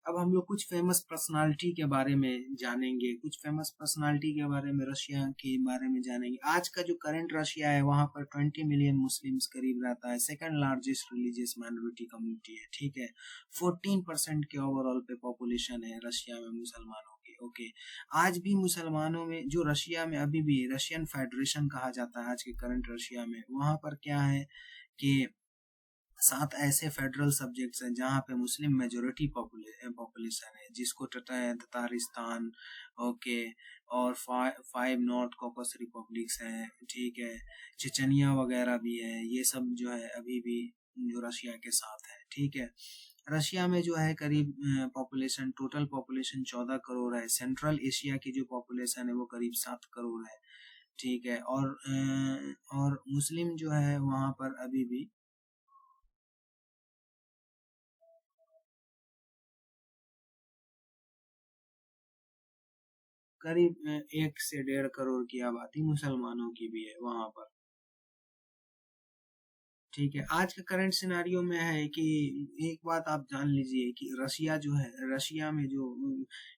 अब हम लोग कुछ फेमस पर्सनालिटी के बारे में जानेंगे, कुछ फेमस पर्सनालिटी के बारे में, रशिया के बारे में जानेंगे। आज का जो करंट रशिया है वहाँ पर 20 मिलियन मुस्लिम्स करीब रहता है, second largest religious minority community है। ठीक है, 14% के ओवरऑल पे पॉपुलेशन है रशिया में मुसलमानों की। ओके, आज भी मुसलमानों में जो रशिया में अभी भी रशियन फेडरेशन कहा जाता है आज के करंट रशिया में, वहाँ पर क्या है कि 7 ऐसे फेडरल सब्जेक्ट्स हैं जहाँ पे मुस्लिम मेजोरिटी पॉपुलेशन है, जिसको ततारिस्तान, ओके, और 5 नॉर्थ कॉकस रिपब्लिक्स हैं। ठीक है, चेचनिया वगैरह भी है, ये सब जो है अभी भी जो रशिया के साथ है। ठीक है, रशिया में जो है करीब पॉपुलेशन, टोटल पॉपुलेशन 14 करोड़ है। सेंट्रल एशिया की जो पॉपुलेशन है वो करीब 7 करोड़ है। ठीक है, और मुस्लिम जो है वहाँ पर अभी भी करीब 1 से 1.5 करोड़ की आबादी मुसलमानों की भी है वहां पर। ठीक है, आज के करंट सिनारियो में है कि एक बात आप जान लीजिए कि रशिया जो है, रशिया में जो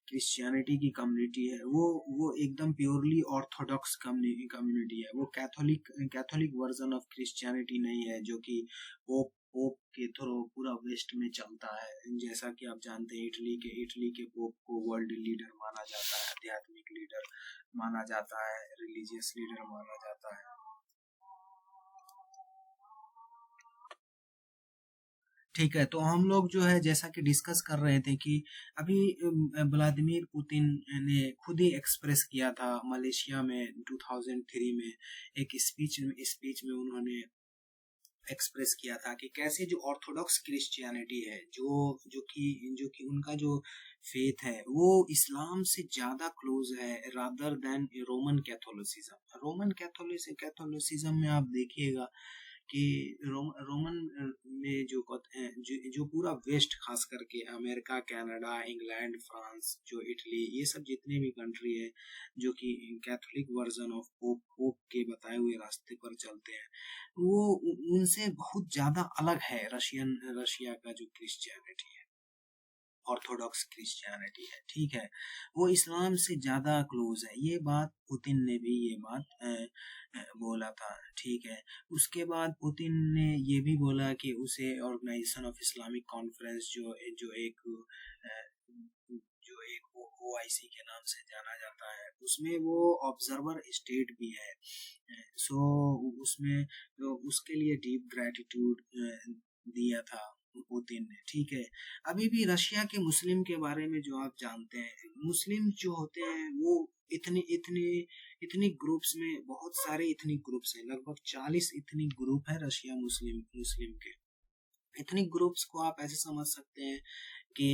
क्रिश्चियनिटी की कम्युनिटी है वो एकदम प्योरली ऑर्थोडॉक्स कम्युनिटी है। वो कैथोलिक वर्जन ऑफ क्रिश्चियनिटी नहीं है जो कि पोप पोप के थ्रू पूरा वेस्ट में चलता है। जैसा कि आप जानते हैं इटली के पोप को वर्ल्ड लीडर माना जाता है, आध्यात्मिक लीडर माना जाता है, रिलीजियस लीडर माना जाता है। ठीक है, तो हम लोग जो है जैसा कि डिस्कस कर रहे थे कि अभी व्लादिमीर पुतिन ने खुद ही एक्सप्रेस किया था मलेशिया में 2003 में, एक स्पीच में उन्होंने एक्सप्रेस किया था कि कैसे जो ऑर्थोडॉक्स क्रिश्चियनिटी है, जो कि उनका जो फेथ है वो इस्लाम से ज्यादा क्लोज है rather than Roman Catholicism. Roman Catholicism में आप देखिएगा कि रोमन में जो पूरा वेस्ट, खास करके अमेरिका, कनाडा, इंग्लैंड, फ्रांस, जो इटली, ये सब जितने भी कंट्री है जो कि कैथोलिक वर्जन ऑफ पोप के बताए हुए रास्ते पर चलते हैं, वो उनसे बहुत ज्यादा अलग है। रशिया का जो क्रिश्चियनिटी है, ऑर्थोडॉक्स क्रिश्चियनिटी है, ठीक है, वो इस्लाम से ज्यादा क्लोज है। ये बात पुतिन ने भी ये बात बोला था। ठीक है, उसके बाद पुतिन ने ये भी बोला कि उसे ऑर्गेनाइजेशन ऑफ इस्लामिक कॉन्फ्रेंस जो एक OIC के नाम से जाना जाता है, उसमें वो ऑब्जर्वर स्टेट भी है। सो उसमें तो उसके लिए डीप ग्रेटिट्यूड दिया था पुतिन ने। ठीक है, अभी भी रशिया के मुस्लिम के बारे में जो आप जानते हैं, मुस्लिम जो होते हैं वो इतने इतने इतने ग्रुप्स में, बहुत सारे इथनिक ग्रुप्स हैं, लगभग 40 इथनिक ग्रुप है रशिया मुस्लिम मुस्लिम के। इथनिक ग्रुप्स को आप ऐसे समझ सकते हैं कि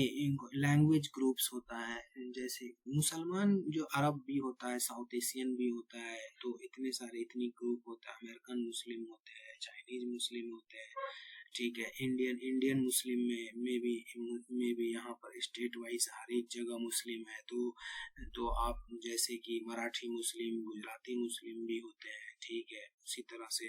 लैंग्वेज ग्रुप्स होता है, जैसे मुसलमान जो अरब भी होता है, साउथ एशियन भी होता है, तो इतने सारे इथनिक ग्रुप होता है। अमेरिकन मुस्लिम होते हैं, चाइनीज मुस्लिम होते हैं। ठीक है, इंडियन मुस्लिम में भी यहाँ पर स्टेट वाइज हर एक जगह मुस्लिम है। तो आप जैसे कि मराठी मुस्लिम, गुजराती मुस्लिम भी होते हैं। ठीक है, उसी तरह से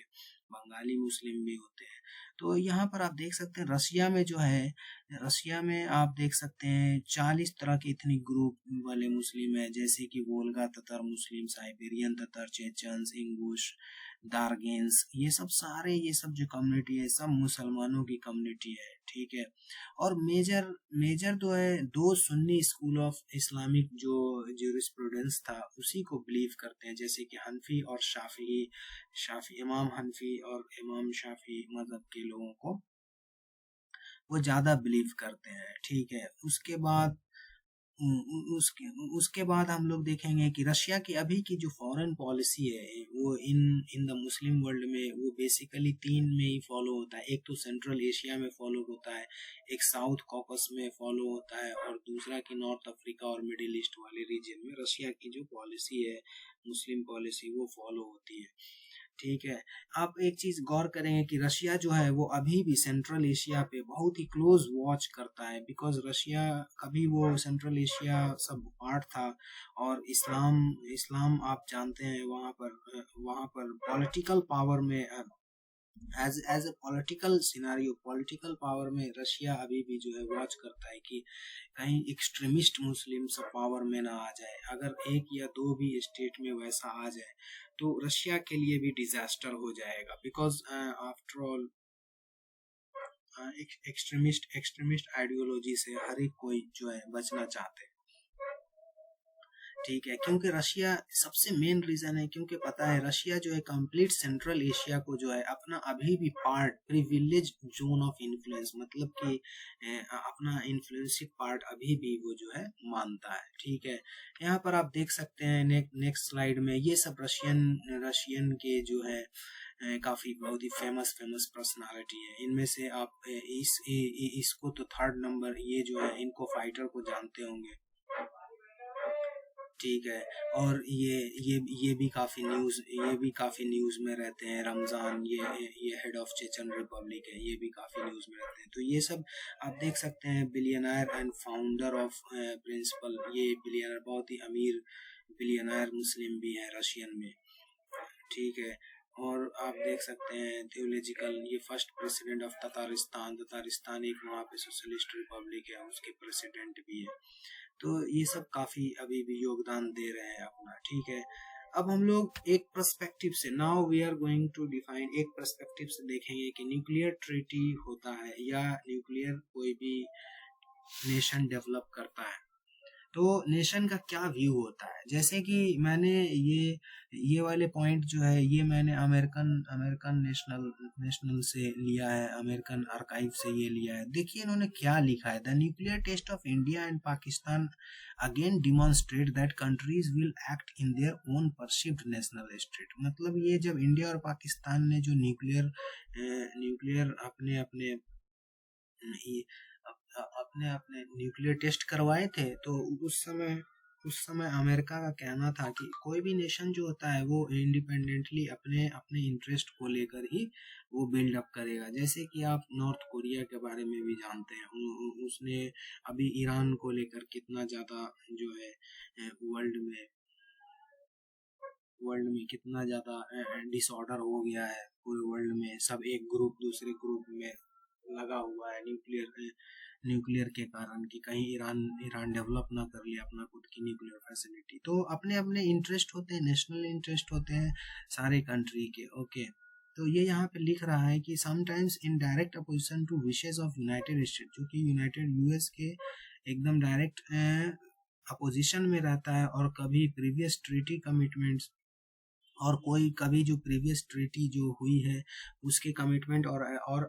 बंगाली मुस्लिम भी होते हैं। तो यहाँ पर आप देख सकते हैं रशिया में जो है, रशिया में आप देख सकते हैं 40 तरह के इथनिक ग्रुप वाले मुस्लिम है, जैसे कि वोल्गा ततर मुस्लिम, साइबेरियन ततर, चेचन्स, इंगुश, दार्गेन्स, ये सब जो कम्युनिटी है सब मुसलमानों की कम्युनिटी है। ठीक है, और मेजर मेजर तो है दो सुन्नी स्कूल ऑफ इस्लामिक जो ज्यूरिस्प्रूडेंस था उसी को बिलीव करते हैं, जैसे कि हनफी और शाफी इमाम हनफी और इमाम शाफी मजहब के लोगों को वो ज्यादा बिलीव करते हैं। ठीक है, उसके उसके बाद हम लोग देखेंगे कि रशिया की अभी की जो फॉरेन पॉलिसी है वो इन इन द मुस्लिम वर्ल्ड में वो बेसिकली 3 में ही फॉलो होता है। एक तो सेंट्रल एशिया में फॉलो होता है, एक साउथ कॉकस में फॉलो होता है, और दूसरा कि नॉर्थ अफ्रीका और मिडिल ईस्ट वाले रीजन में रशिया की जो पॉलिसी है, मुस्लिम पॉलिसी, वो फॉलो होती है। ठीक है। आप एक चीज गौर करेंगे कि रशिया जो है वो अभी भी सेंट्रल एशिया पे बहुत ही क्लोज वॉच करता है, बिकॉज रशिया कभी वो सेंट्रल एशिया सब पार्ट था, और इस्लाम इस्लाम आप जानते हैं वहाँ पर पॉलिटिकल पावर में as a political scenario, political power में रशिया अभी भी जो है वॉच करता है कि कहीं एक्सट्रीमिस्ट मुस्लिम सब पावर में ना आ जाए। अगर एक या दो भी स्टेट में वैसा आ जाए तो रशिया के लिए भी डिजास्टर हो जाएगा, because after all extremist ideology से हर एक कोई जो है बचना चाहते हैं। ठीक है, क्योंकि रशिया सबसे मेन रीजन है, क्योंकि पता है रशिया जो है कंप्लीट सेंट्रल एशिया को जो है अपना अभी भी part, privilege zone of influence, मतलब कि अपना इन्फ्लुएंसिव पार्ट अभी भी वो जो है मानता है। ठीक है, यहाँ पर आप देख सकते हैं नेक्स्ट स्लाइड में ये सब रशियन के जो है काफी बहुत ही फेमस पर्सनालिटी है। इनमें से आप इसको तो थर्ड नंबर, ये जो है इनको फाइटर को जानते होंगे। ठीक है, और ये भी काफी न्यूज में रहते हैं। रमजान, ये हेड ऑफ चेचन रिपब्लिक है, ये भी काफी न्यूज में रहते हैं। तो ये सब आप देख सकते हैं। Billionaire and founder of principal, ये बिलियनर बहुत ही अमीर बिलियनर मुस्लिम भी है रशियन में। ठीक है, और आप देख सकते हैं थियोलॉजिकल, ये फर्स्ट प्रेसिडेंट ऑफ ततारिस्तान एक वहाँ पे सोशलिस्ट रिपब्लिक है, उसके प्रेसिडेंट भी है। तो ये सब काफी अभी भी योगदान दे रहे हैं अपना। ठीक है, अब हम लोग एक पर्सपेक्टिव से, now we are going to define, एक पर्सपेक्टिव से देखेंगे कि न्यूक्लियर ट्रीटी होता है या न्यूक्लियर कोई भी नेशन डेवलप करता है तो नेशन का क्या व्यू होता है। जैसे कि मैंने ये वाले पॉइंट जो है ये मैंने अमेरिकन नेशनल से लिया है, अमेरिकन आर्काइव से ये लिया है। देखिए इन्होंने क्या लिखा है। The nuclear test of India and Pakistan again demonstrate that countries will act in their own perceived national state. मतलब ये जब इंडिया और पाकिस्तान ने जो न्यूक्लियर अपने अपने न्यूक्लियर टेस्ट करवाए थे, तो उस समय अमेरिका का कहना था कि कोई भी नेशन जो होता है वो इंडिपेंडेंटली अपने अपने इंटरेस्ट को लेकर ही वो बिल्ड अप करेगा। जैसे कि आप नॉर्थ कोरिया के बारे में भी जानते हैं, उसने अभी ईरान को लेकर कितना ज़्यादा जो है वर्ल्ड में कितना ज़्यादा डिसऑर्डर हो गया है। पूरे वर्ल्ड में सब एक ग्रुप दूसरे ग्रुप में लगा हुआ है न्यूक्लियर के कारण, कि कहीं ईरान डेवलप ना कर ले अपना खुद की न्यूक्लियर फैसिलिटी। तो अपने अपने इंटरेस्ट होते हैं, नेशनल इंटरेस्ट होते हैं सारे कंट्री के। ओके, तो ये यहाँ पे लिख रहा है कि sometimes in direct opposition to wishes of United State, जो कि यूनाइटेड यूएस के एकदम डायरेक्ट अपोजिशन में रहता है, और कभी प्रीवियस ट्रीटी कमिटमेंट्स और कोई कभी जो प्रीवियस ट्रीटी जो हुई है उसके कमिटमेंट और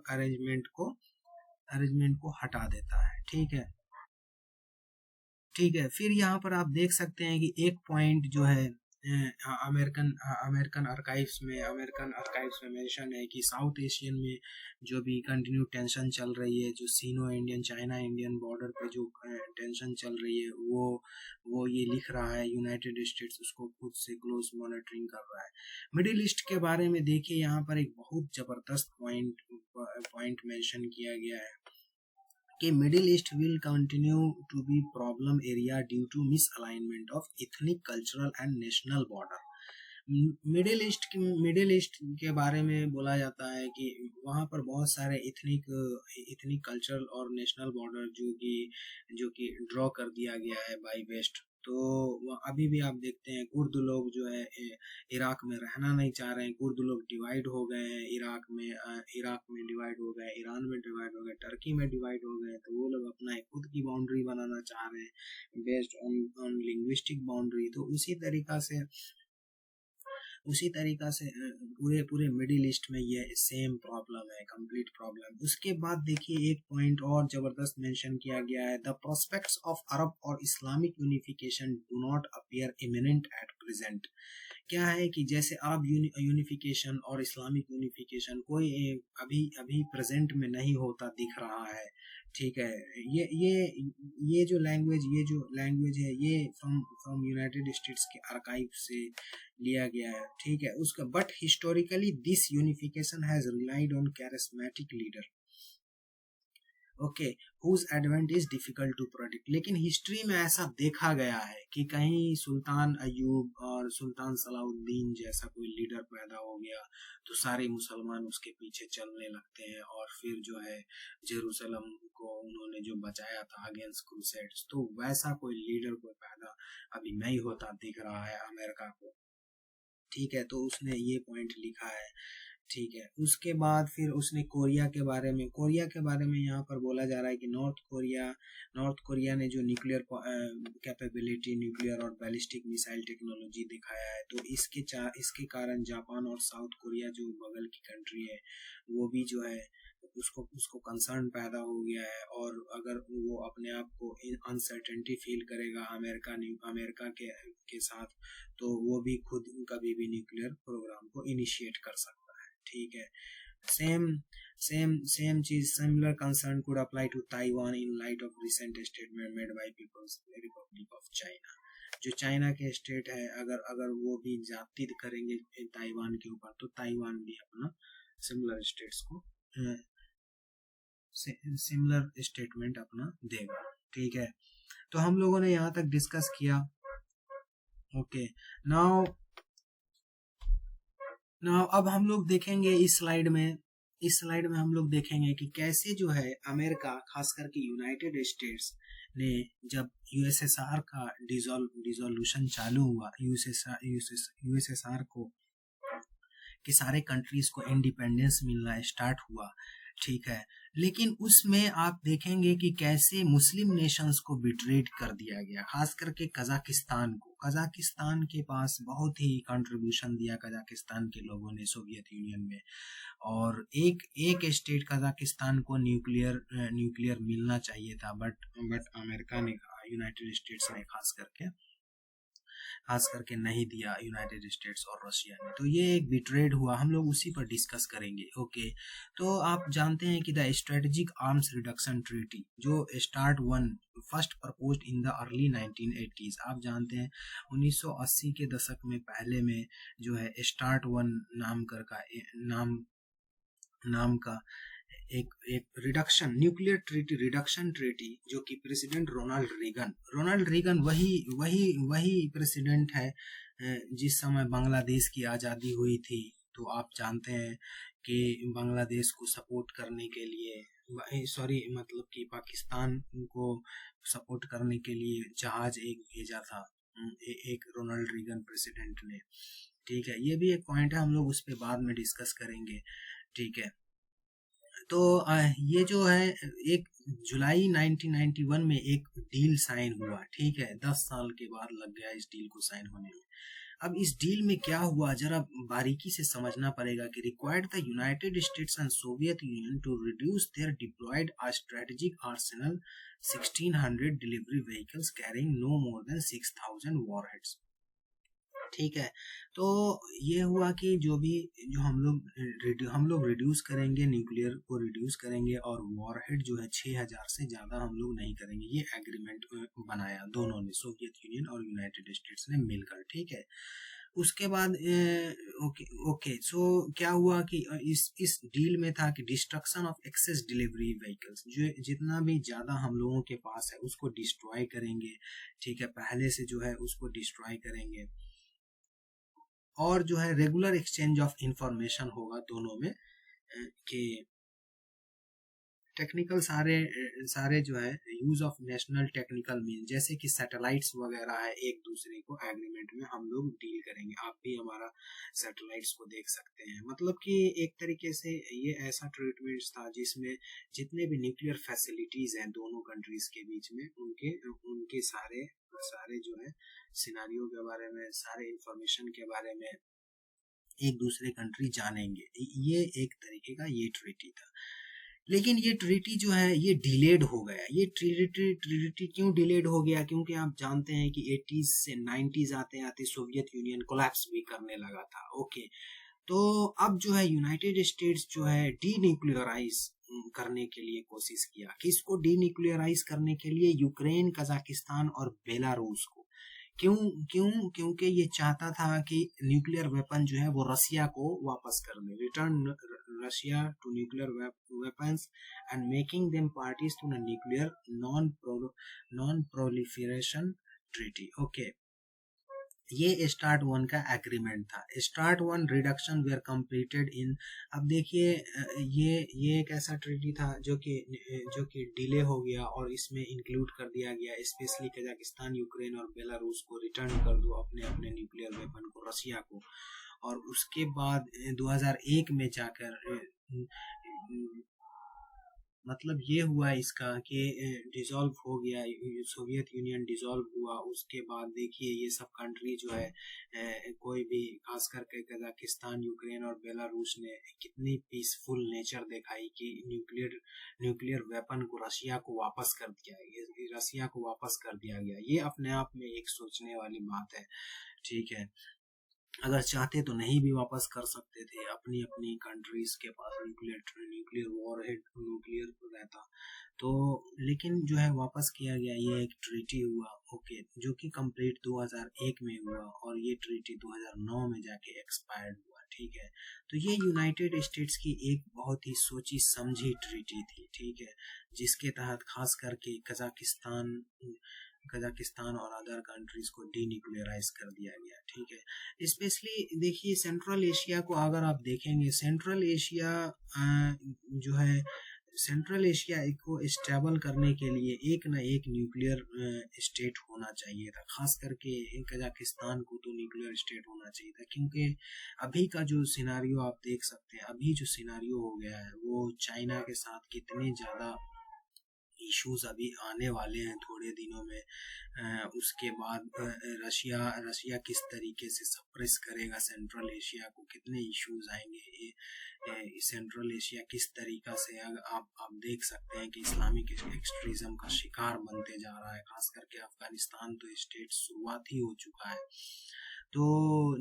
अरेंजमेंट को हटा देता है। ठीक है, फिर यहाँ पर आप देख सकते हैं कि एक पॉइंट जो है अमेरिकन आर्काइव्स में मेंशन है कि साउथ एशियन में जो भी कंटिन्यू टेंशन चल रही है, जो सीनो इंडियन चाइना इंडियन बॉर्डर पे जो टेंशन चल रही है, वो ये लिख रहा है यूनाइटेड स्टेट्स उसको खुद से क्लोज मॉनिटरिंग कर रहा है। मिडिल ईस्ट के बारे में देखिए, यहाँ पर एक बहुत जबरदस्त पॉइंट मेंशन किया गया है कि Middle East will continue to be problem area due to misalignment of ethnic, cultural and national border. Middle East के बारे में बोला जाता है कि वहाँ पर बहुत सारे इथनिक कल्चरल और नेशनल बॉर्डर जो कि ड्रॉ कर दिया गया है बाय वेस्ट। तो अभी भी आप देखते हैं कुर्द लोग जो है इराक में रहना नहीं चाह रहे हैं। कुर्द लोग डिवाइड हो गए हैं इराक में डिवाइड हो गए, ईरान में डिवाइड हो गए, टर्की में डिवाइड हो गए। तो वो लोग अपना एक खुद की बाउंड्री बनाना चाह रहे हैं बेस्ड ऑन लिंग्विस्टिक बाउंड्री। तो उसी तरीका से पूरे मिडिल ईस्ट में ये सेम प्रॉब्लम है, कंप्लीट प्रॉब्लम। उसके बाद देखिए एक पॉइंट और जबरदस्त मेंशन किया गया है, द प्रोस्पेक्ट्स ऑफ अरब और Islamic unification do not appear imminent at present. क्या है कि जैसे अरब यूनिफिकेशन और इस्लामिक यूनिफिकेशन कोई अभी प्रेजेंट में नहीं होता दिख रहा है। ठीक है। ये जो लैंग्वेज है ये फ्रॉम यूनाइटेड स्टेट्स के आर्काइव से लिया गया है, ठीक है। उसका but historically this unification has relied on charismatic leader, okay, whose advent is difficult to predict. लेकिन हिस्ट्री में ऐसा देखा गया है कि कहीं सुल्तान अयूब और सुल्तान सलाउद्दीन जैसा कोई लीडर पैदा हो गया तो सारे मुसलमान उसके पीछे चलने लगते हैं, और फिर जो है जेरूसलम को उन्होंने जो बचाया था अगेंस्ट क्रूसेड्स, तो वैसा कोई लीडर कोई पैदा अभी नहीं होता दिख रहा है अमेरिका को, ठीक है। तो उसने ये पॉइंट लिखा है, ठीक है। उसके बाद फिर उसने कोरिया के बारे में यहाँ पर बोला जा रहा है कि नॉर्थ कोरिया ने जो न्यूक्लियर कैपेबिलिटी, न्यूक्लियर और बैलिस्टिक मिसाइल टेक्नोलॉजी दिखाया है, तो इसके कारण जापान और साउथ कोरिया जो बगल की कंट्री है वो भी जो है उसको कंसर्न पैदा हो गया है, और अगर वो अपने आप को अनसर्टेनिटी फील करेगा अमेरिका के साथ, तो वो भी खुद कभी भी न्यूक्लियर प्रोग्राम को इनिशिएट कर सकता है, ठीक है। सेम चीज, similar concern could apply to Taiwan in light of recent statement made by People's Republic of China. जो चाइना के स्टेट है, अगर वो भी ज्यादती करेंगे ताइवान के ऊपर, तो ताइवान भी अपना सिमिलर स्टेट्स को सिमिलर स्टेटमेंट अपना देगा, ठीक है। तो हम लोगों ने यहाँ तक डिस्कस किया, ओके। नाउ अब हम लोग देखेंगे इस स्लाइड में हम लोग देखेंगे कि कैसे जो है अमेरिका, खास करके यूनाइटेड स्टेट्स ने, जब यूएसएसआर का डिसोल्यूशन चालू हुआ, यूएसएसआर को कि सारे कंट्रीज को इंडिपेंडेंस मिलना स्टार्ट हुआ, ठीक है। लेकिन उसमें आप देखेंगे कि कैसे मुस्लिम नेशंस को बिट्रेड कर दिया गया, खास करके कजाकिस्तान के पास बहुत ही कंट्रीब्यूशन दिया कजाकिस्तान के लोगों ने सोवियत यूनियन में, और एक स्टेट कजाकिस्तान को न्यूक्लियर मिलना चाहिए था, बट अमेरिका ने, यूनाइटेड स्टेट्स ने खास करके नहीं दिया, यूनाइटेड स्टेट्स और रशिया ने। तो ये एक बिट्रेड हुआ, हम लोग उसी पर डिस्कस करेंगे, ओके। तो आप जानते हैं कि the strategic arms reduction treaty जो first proposed in the early 1980s, आप जानते हैं 1980 के दशक में पहले में जो है स्टार्ट वन नाम का एक न्यूक्लियर ट्रीटी, रिडक्शन ट्रीटी, जो कि प्रेसिडेंट रोनाल्ड रीगन वही प्रेसिडेंट है जिस समय बांग्लादेश की आज़ादी हुई थी। तो आप जानते हैं कि बांग्लादेश को सपोर्ट करने के लिए, मतलब कि पाकिस्तान को सपोर्ट करने के लिए जहाज एक भेजा था एक रोनाल्ड रीगन प्रेसिडेंट ने, ठीक है। ये भी एक पॉइंट है, हम लोग उस पर बाद में डिस्कस करेंगे, ठीक है। तो ये जो है एक जुलाई 1991 में एक डील साइन हुआ, ठीक है। 10 साल के बाद लग गया इस डील को साइन होने में। अब इस डील में क्या हुआ जरा बारीकी से समझना पड़ेगा कि required the United States and Soviet Union to reduce their deployed strategic arsenal 1600 delivery vehicles carrying no more than 6000 warheads, ठीक है। तो ये हुआ कि जो हम लोग रिड्यूस करेंगे, न्यूक्लियर को रिड्यूस करेंगे, और वॉरहेड जो है 6000 से ज़्यादा हम लोग नहीं करेंगे। ये एग्रीमेंट बनाया दोनों ने, सोवियत यूनियन और यूनाइटेड स्टेट्स ने मिलकर, ठीक है। उसके बाद ओके सो क्या हुआ कि इस डील में था कि destruction of excess delivery vehicles, जो जितना भी ज़्यादा हम लोगों के पास है उसको डिस्ट्रॉय करेंगे, ठीक है, पहले से जो है उसको डिस्ट्रॉय करेंगे, और जो है रेगुलर एक्सचेंज ऑफ इंफॉर्मेशन होगा दोनों में, कि टेक्निकल सारे जो है use of national technical mean, जैसे कि सैटेलाइट्स वगैरह है, एक दूसरे को एग्रीमेंट में हम लोग डील करेंगे, आप भी हमारा सैटेलाइट्स को देख सकते हैं। मतलब कि एक तरीके से ये ऐसा ट्रीटमेंट था जिसमें जितने भी न्यूक्लियर फैसिलिटीज हैं दोनों कंट्रीज के बीच में, उनके सारे जो है सिनारियो के बारे में, सारे इंफॉर्मेशन के बारे में एक दूसरे कंट्री जानेंगे। ये एक तरीके का ये ट्रीटी था। लेकिन ये ट्रीटी जो है ये डिलेड हो गया। ये ट्रीटी क्यों डिलेड हो गया? क्योंकि आप जानते हैं कि 80s से 90s आते आते सोवियत यूनियन कोलैप्स भी करने लगा था, ओके। तो अब जो है यूनाइटेड स्टेट्स जो है डी न्यूक्लियराइज करने के लिए कोशिश किया। किसको डीन्यूक्लियराइज करने के लिए? यूक्रेन, कजाकिस्तान और बेलारूस को। क्यों? क्योंकि ये चाहता था कि न्यूक्लियर वेपन जो है वो रसिया को वापस कर दे, return Russia to nuclear weapons and making them parties to nuclear non proliferation treaty. Okay, ये स्टार्ट वन का एग्रीमेंट था। START one reduction were completed in, अब देखिए ये एक ऐसा ट्रीटी था जो कि डिले हो गया और इसमें इंक्लूड कर दिया गया स्पेशली कजाकिस्तान, यूक्रेन और बेलारूस को रिटर्न कर दो अपने अपने न्यूक्लियर वेपन को रसिया को। और उसके बाद 2001 में जाकर मतलब ये हुआ इसका कि डिसॉल्व हो गया, सोवियत यूनियन डिसॉल्व हुआ। उसके बाद देखिए ये सब कंट्री जो है कोई भी, खास करके कजाकिस्तान, यूक्रेन और बेलारूस ने कितनी पीसफुल नेचर दिखाई कि न्यूक्लियर वेपन को रशिया को वापस कर दिया गया। ये अपने आप में एक सोचने वाली बात है, ठीक है। अगर चाहते तो नहीं भी वापस कर सकते थे, अपनी अपनी कंट्रीज के पास न्यूक्लियर वॉरहेड न्यूक्लियर रहता तो, लेकिन जो है वापस किया गया। ये एक ट्रीटी हुआ, ओके, जो कि कंप्लीट 2001 में हुआ और ये ट्रीटी 2009 में जाके एक्सपायर्ड हुआ, ठीक है। तो ये यूनाइटेड स्टेट्स की एक बहुत ही सोची समझी ट्रीटी थी, ठीक है, जिसके तहत खास करके कजाकिस्तान और अदर कंट्रीज को डीन्यूक्लियराइज कर दिया गया, ठीक है। स्पेशली देखिए सेंट्रल एशिया को अगर आप देखेंगे, सेंट्रल एशिया जो है, सेंट्रल एशिया को स्टेबल करने के लिए एक ना एक न्यूक्लियर स्टेट होना चाहिए था। खास करके कजाकिस्तान को तो न्यूक्लियर स्टेट होना चाहिए था, क्योंकि अभी का जो सिनारियो आप देख सकते हैं, अभी जो सिनारियो हो गया है वो चाइना के साथ कितने ज़्यादा इश्यूज अभी आने वाले हैं थोड़े दिनों में। उसके बाद रशिया किस तरीके से सप्रेस करेगा सेंट्रल एशिया को, कितने इश्यूज आएंगे। सेंट्रल एशिया किस तरीका से आप देख सकते हैं कि इस्लामिक एक्सट्रीज्म का शिकार बनते जा रहा है। खास करके अफगानिस्तान तो स्टेट शुरुआत ही हो चुका है। तो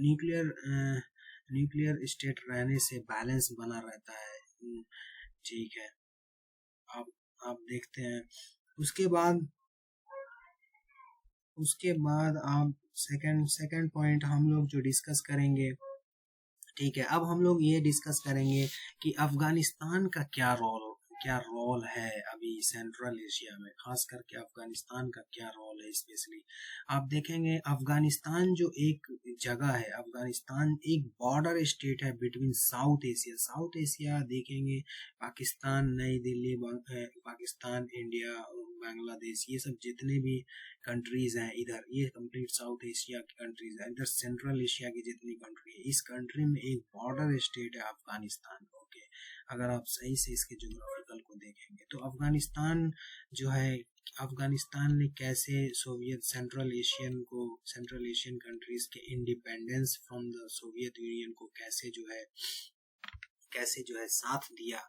न्यूक्लियर स्टेट रहने से बैलेंस बना रहता है, ठीक है। आप देखते हैं उसके बाद आप सेकंड पॉइंट हम लोग जो डिस्कस करेंगे, ठीक है। अब हम लोग ये डिस्कस करेंगे कि अफगानिस्तान का क्या रोल है अभी सेंट्रल एशिया में, खास करके अफगानिस्तान का क्या रोल है। स्पेशली आप देखेंगे अफगानिस्तान जो एक जगह है, अफगानिस्तान एक बॉर्डर स्टेट है बिटवीन साउथ एशिया देखेंगे, पाकिस्तान, नई दिल्ली, पाकिस्तान, इंडिया, बांग्लादेश, ये सब जितने भी कंट्रीज हैं इधर, ये कंप्लीट साउथ एशिया की कंट्रीज है। इधर सेंट्रल एशिया की जितनी कंट्री है, इस कंट्री में एक बॉर्डर स्टेट है अफगानिस्तान, ओके। अगर आप सही से इसके ज्योग्राफिकल को देखेंगे तो अफगानिस्तान जो है, अफगानिस्तान ने कैसे सेंट्रल एशियन कंट्रीज के independence from the Soviet union को कैसे जो है साथ दिया,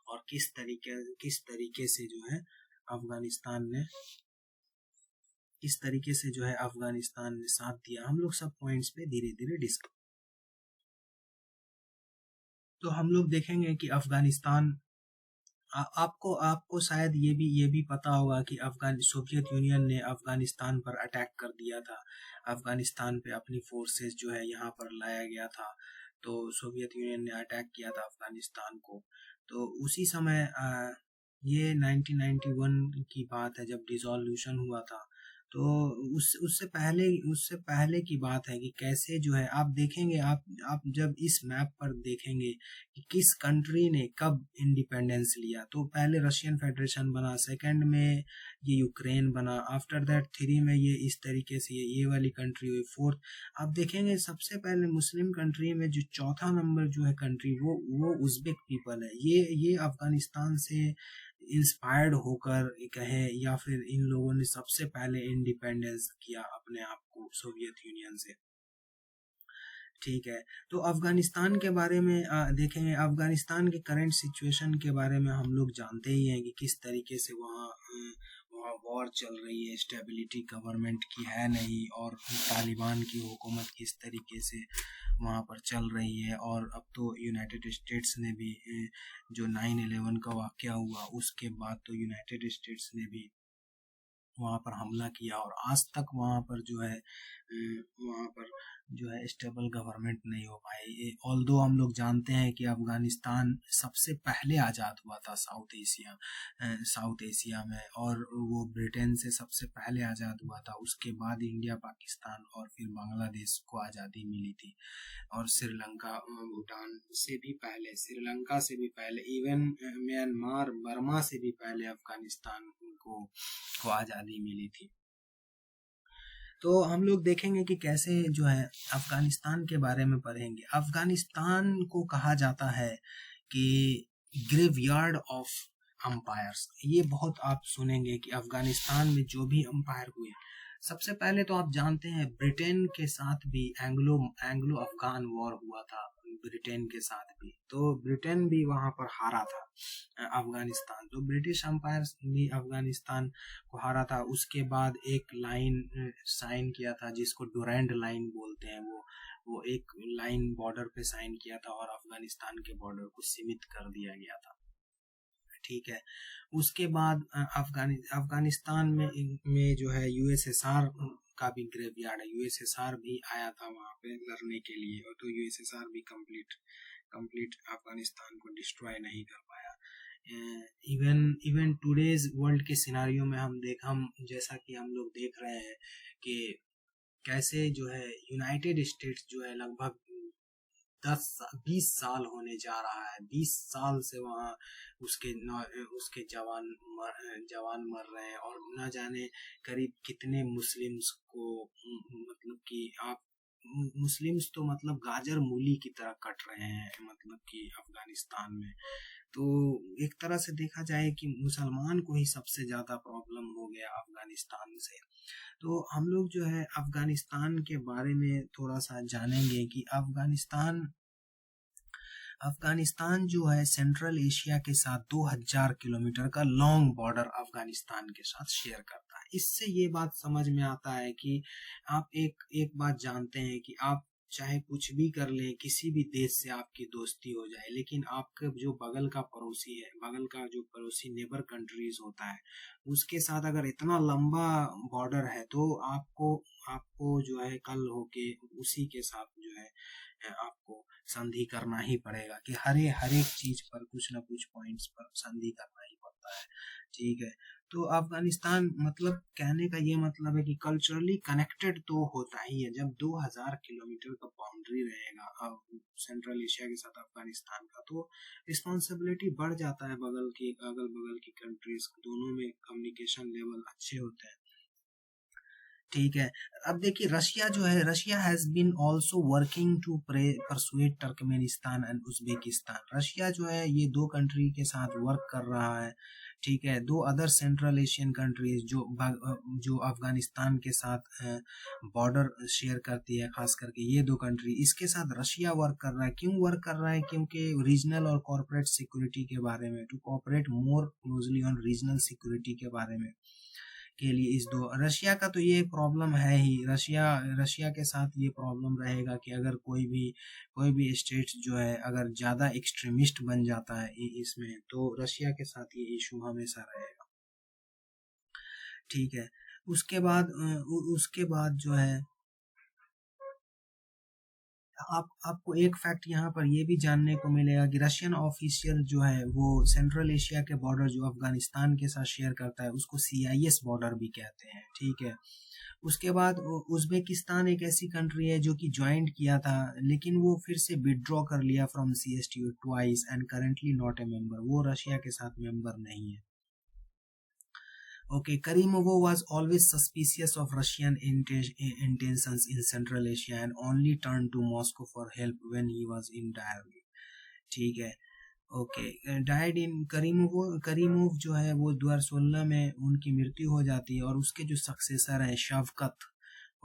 और किस तरीके से जो है अफगानिस्तान ने साथ दिया। हम लोग सब पॉइंट्स पे धीरे धीरे डिस्कस। तो हम लोग देखेंगे कि अफगानिस्तान, आपको शायद ये भी पता होगा कि सोवियत यूनियन ने अफगानिस्तान पर अटैक कर दिया था। अफगानिस्तान पे अपनी फोर्सेस जो है यहाँ पर लाया गया था, तो सोवियत यूनियन ने अटैक किया था अफगानिस्तान को। तो उसी समय ये 1991 की बात है जब डिसॉल्यूशन हुआ था। तो उससे पहले की बात है कि कैसे जो है, आप देखेंगे, आप जब इस मैप पर देखेंगे कि किस कंट्री ने कब इंडिपेंडेंस लिया, तो पहले रशियन फेडरेशन बना, सेकंड में ये यूक्रेन बना, आफ्टर दैट 3 में ये इस तरीके से ये वाली कंट्री हुई, फोर्थ। आप देखेंगे सबसे पहले मुस्लिम कंट्री में जो चौथा नंबर जो है कंट्री, वो उज़्बेक पीपल है। ये अफगानिस्तान से इंस्पायर्ड होकर कहे, या फिर इन लोगों ने सबसे पहले इंडिपेंडेंस किया अपने आप को सोवियत यूनियन से, ठीक है। तो अफगानिस्तान के बारे में देखेंगे, अफगानिस्तान के करंट सिचुएशन के बारे में हम लोग जानते ही हैं कि किस तरीके से वहाँ वॉर चल रही है, स्टेबिलिटी गवर्नमेंट की है नहीं, और तालिबान की हुकूमत किस तरीके से वहाँ पर चल रही है। और अब तो यूनाइटेड स्टेट्स ने भी जो 9/11 का वाक़या हुआ उसके बाद तो यूनाइटेड स्टेट्स ने भी वहाँ पर हमला किया, और आज तक वहाँ पर जो है वहाँ पर जो है स्टेबल गवर्नमेंट नहीं हो पाई। ऑल्दो हम लोग जानते हैं कि अफगानिस्तान सबसे पहले आज़ाद हुआ था साउथ एशिया में, और वो ब्रिटेन से सबसे पहले आज़ाद हुआ था। उसके बाद इंडिया, पाकिस्तान और फिर बांग्लादेश को आज़ादी मिली थी, और श्रीलंका, भूटान से भी पहले, श्रीलंका से भी पहले, इवन म्यांमार, बर्मा से भी पहले अफगानिस्तान को आज़ादी मिली थी। तो हम लोग देखेंगे कि कैसे जो है अफगानिस्तान के बारे में पढ़ेंगे। अफगानिस्तान को कहा जाता है कि ग्रेवयार्ड ऑफ अम्पायर्स। ये बहुत आप सुनेंगे कि अफगानिस्तान में जो भी अम्पायर हुए, सबसे पहले तो आप जानते हैं ब्रिटेन के साथ भी एंग्लो अफगान वॉर हुआ था, ब्रिटेन के साथ भी। तो ब्रिटेन भी वहां पर हारा था अफगानिस्तान, तो ब्रिटिश अम्पायर भी अफगानिस्तान को हारा था। उसके बाद एक लाइन साइन किया था जिसको डोरेंड लाइन बोलते हैं, वो एक लाइन बॉर्डर पे साइन किया था और अफगानिस्तान के बॉर्डर को सीमित कर दिया गया था। ठीक है। उसके बाद अफगानिस्तान में जो है यूएसएसआर का भी ग्रेवयार्ड है। यूएसएसआर भी आया था वहां पे लड़ने के लिए, और तो यूएसएसआर भी कंप्लीट अफगानिस्तान को डिस्ट्रॉय नहीं कर पाया। इवन टुडेज वर्ल्ड के सिनारियो में हम जैसा कि हम लोग देख रहे हैं कि कैसे जो है यूनाइटेड स्टेट्स जो है लगभग 20 साल होने जा रहा है, 20 साल से वहाँ उसके जवान मर रहे हैं, और न जाने करीब कितने मुस्लिम्स को, मतलब कि आप मुस्लिम्स तो मतलब गाजर मूली की तरह कट रहे हैं, मतलब कि अफगानिस्तान में। तो एक तरह से देखा जाए कि मुसलमान को ही सबसे ज्यादा प्रॉब्लम हो गया अफगानिस्तान से। तो हम लोग जो है अफगानिस्तान के बारे में थोड़ा सा जानेंगे कि अफगानिस्तान जो है सेंट्रल एशिया के साथ 2000 किलोमीटर का लॉन्ग बॉर्डर अफगानिस्तान के साथ शेयर करता है। इससे ये बात समझ में आता है कि आप एक बात जानते हैं कि आप चाहे कुछ भी कर लें, किसी भी देश से आपकी दोस्ती हो जाए, लेकिन आपके जो बगल का पड़ोसी नेबर कंट्रीज होता है, उसके साथ अगर इतना लंबा बॉर्डर है तो आपको जो है कल होके उसी के साथ जो है आपको संधि करना ही पड़ेगा, कि हर एक चीज पर कुछ ना कुछ पॉइंट्स पर संधि करना ही पड़ता है। ठीक है। तो अफगानिस्तान, मतलब कहने का ये मतलब है कि कल्चरली कनेक्टेड तो होता ही है। जब 2000 किलोमीटर का बाउंड्री रहेगा सेंट्रल एशिया के साथ अफगानिस्तान का, तो रिस्पॉन्सिबिलिटी बढ़ जाता है। अगल बगल की कंट्रीज दोनों में कम्युनिकेशन लेवल अच्छे होते हैं। ठीक है। अब देखिए Russia has been also working to persuade Turkmenistan and Uzbekistan. Russia जो है ये दो कंट्री के साथ वर्क कर रहा है। ठीक है। दो अदर सेंट्रल एशियन कंट्रीज जो अफगानिस्तान के साथ बॉर्डर शेयर करती है, खास करके ये दो कंट्री, इसके साथ रशिया वर्क कर रहा है। क्यों वर्क कर रहा है? क्योंकि रीजनल और कॉर्पोरेट सिक्योरिटी के बारे में, to cooperate more closely on regional security के बारे में के लिए। रशिया का तो ये प्रॉब्लम है ही, रशिया के साथ ये प्रॉब्लम रहेगा कि अगर कोई भी स्टेट जो है अगर ज्यादा एक्सट्रीमिस्ट बन जाता है इसमें, तो रशिया के साथ ये इशू हमेशा रहेगा। ठीक है। उसके बाद जो है आपको एक फैक्ट यहाँ पर ये भी जानने को मिलेगा कि रशियन ऑफिशियल जो है वो सेंट्रल एशिया के बॉर्डर जो अफगानिस्तान के साथ शेयर करता है उसको CIS बॉर्डर भी कहते हैं। ठीक है। उसके बाद उज्बेकिस्तान एक ऐसी कंट्री है जो कि ज्वाइंट किया था, लेकिन वो फिर से विड्रॉ कर लिया from CSTO twice and currently not a member. वो रशिया के साथ मेंबर नहीं है। Okay, Karimovo was always suspicious of Russian intentions in Central Asia and only turned to Moscow for help when he was in dire need. ठीक है। Okay. Died in Karimov जो है वो 2016 में उनकी मृत्यु हो जाती है, और उसके जो सक्सेसर है Shavkat,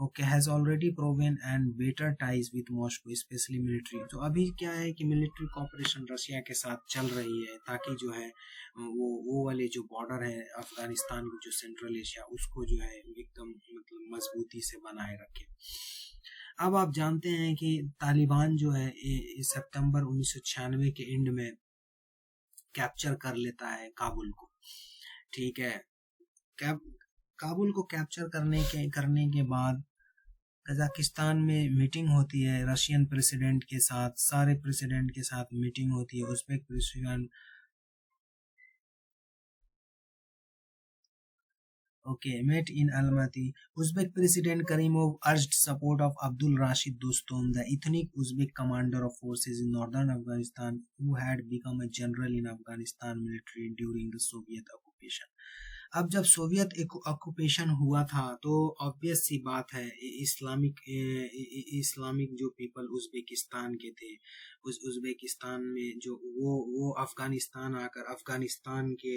okay has already proven and better ties with Moscow specially military. तो अभी क्या है कि मिलिट्री कॉपरेशन रशिया के साथ चल रही है ताकि जो है वो वाले जो बॉर्डर है अफगानिस्तान की जो सेंट्रल एशिया उसको जो है एकदम मतलब मजबूती से बनाए रखे। अब आप जानते हैं कि तालिबान जो है सितंबर 1996 के एंड में कैप्चर कर लेता है काबुल को। ठीक है, काबुल को कैप्चर करने के बाद कजाकिस्तान में मीटिंग होती है रशियन प्रेसिडेंट के साथ, सारे प्रेसिडेंट के साथ मीटिंग होती है। Uzbek president met in Almaty. Uzbek President Karimov urged support of Abdul Rashid Dostum, the ethnic Uzbek commander of forces in northern Afghanistan, who had become a general in Afghanistan military during the Soviet occupation. अब जब Soviet occupation हुआ था तो obvious सी बात है Islamic जो people Uzbekistan के थे, उस उज़्बेकिस्तान में जो वो अफगानिस्तान आकर अफगानिस्तान के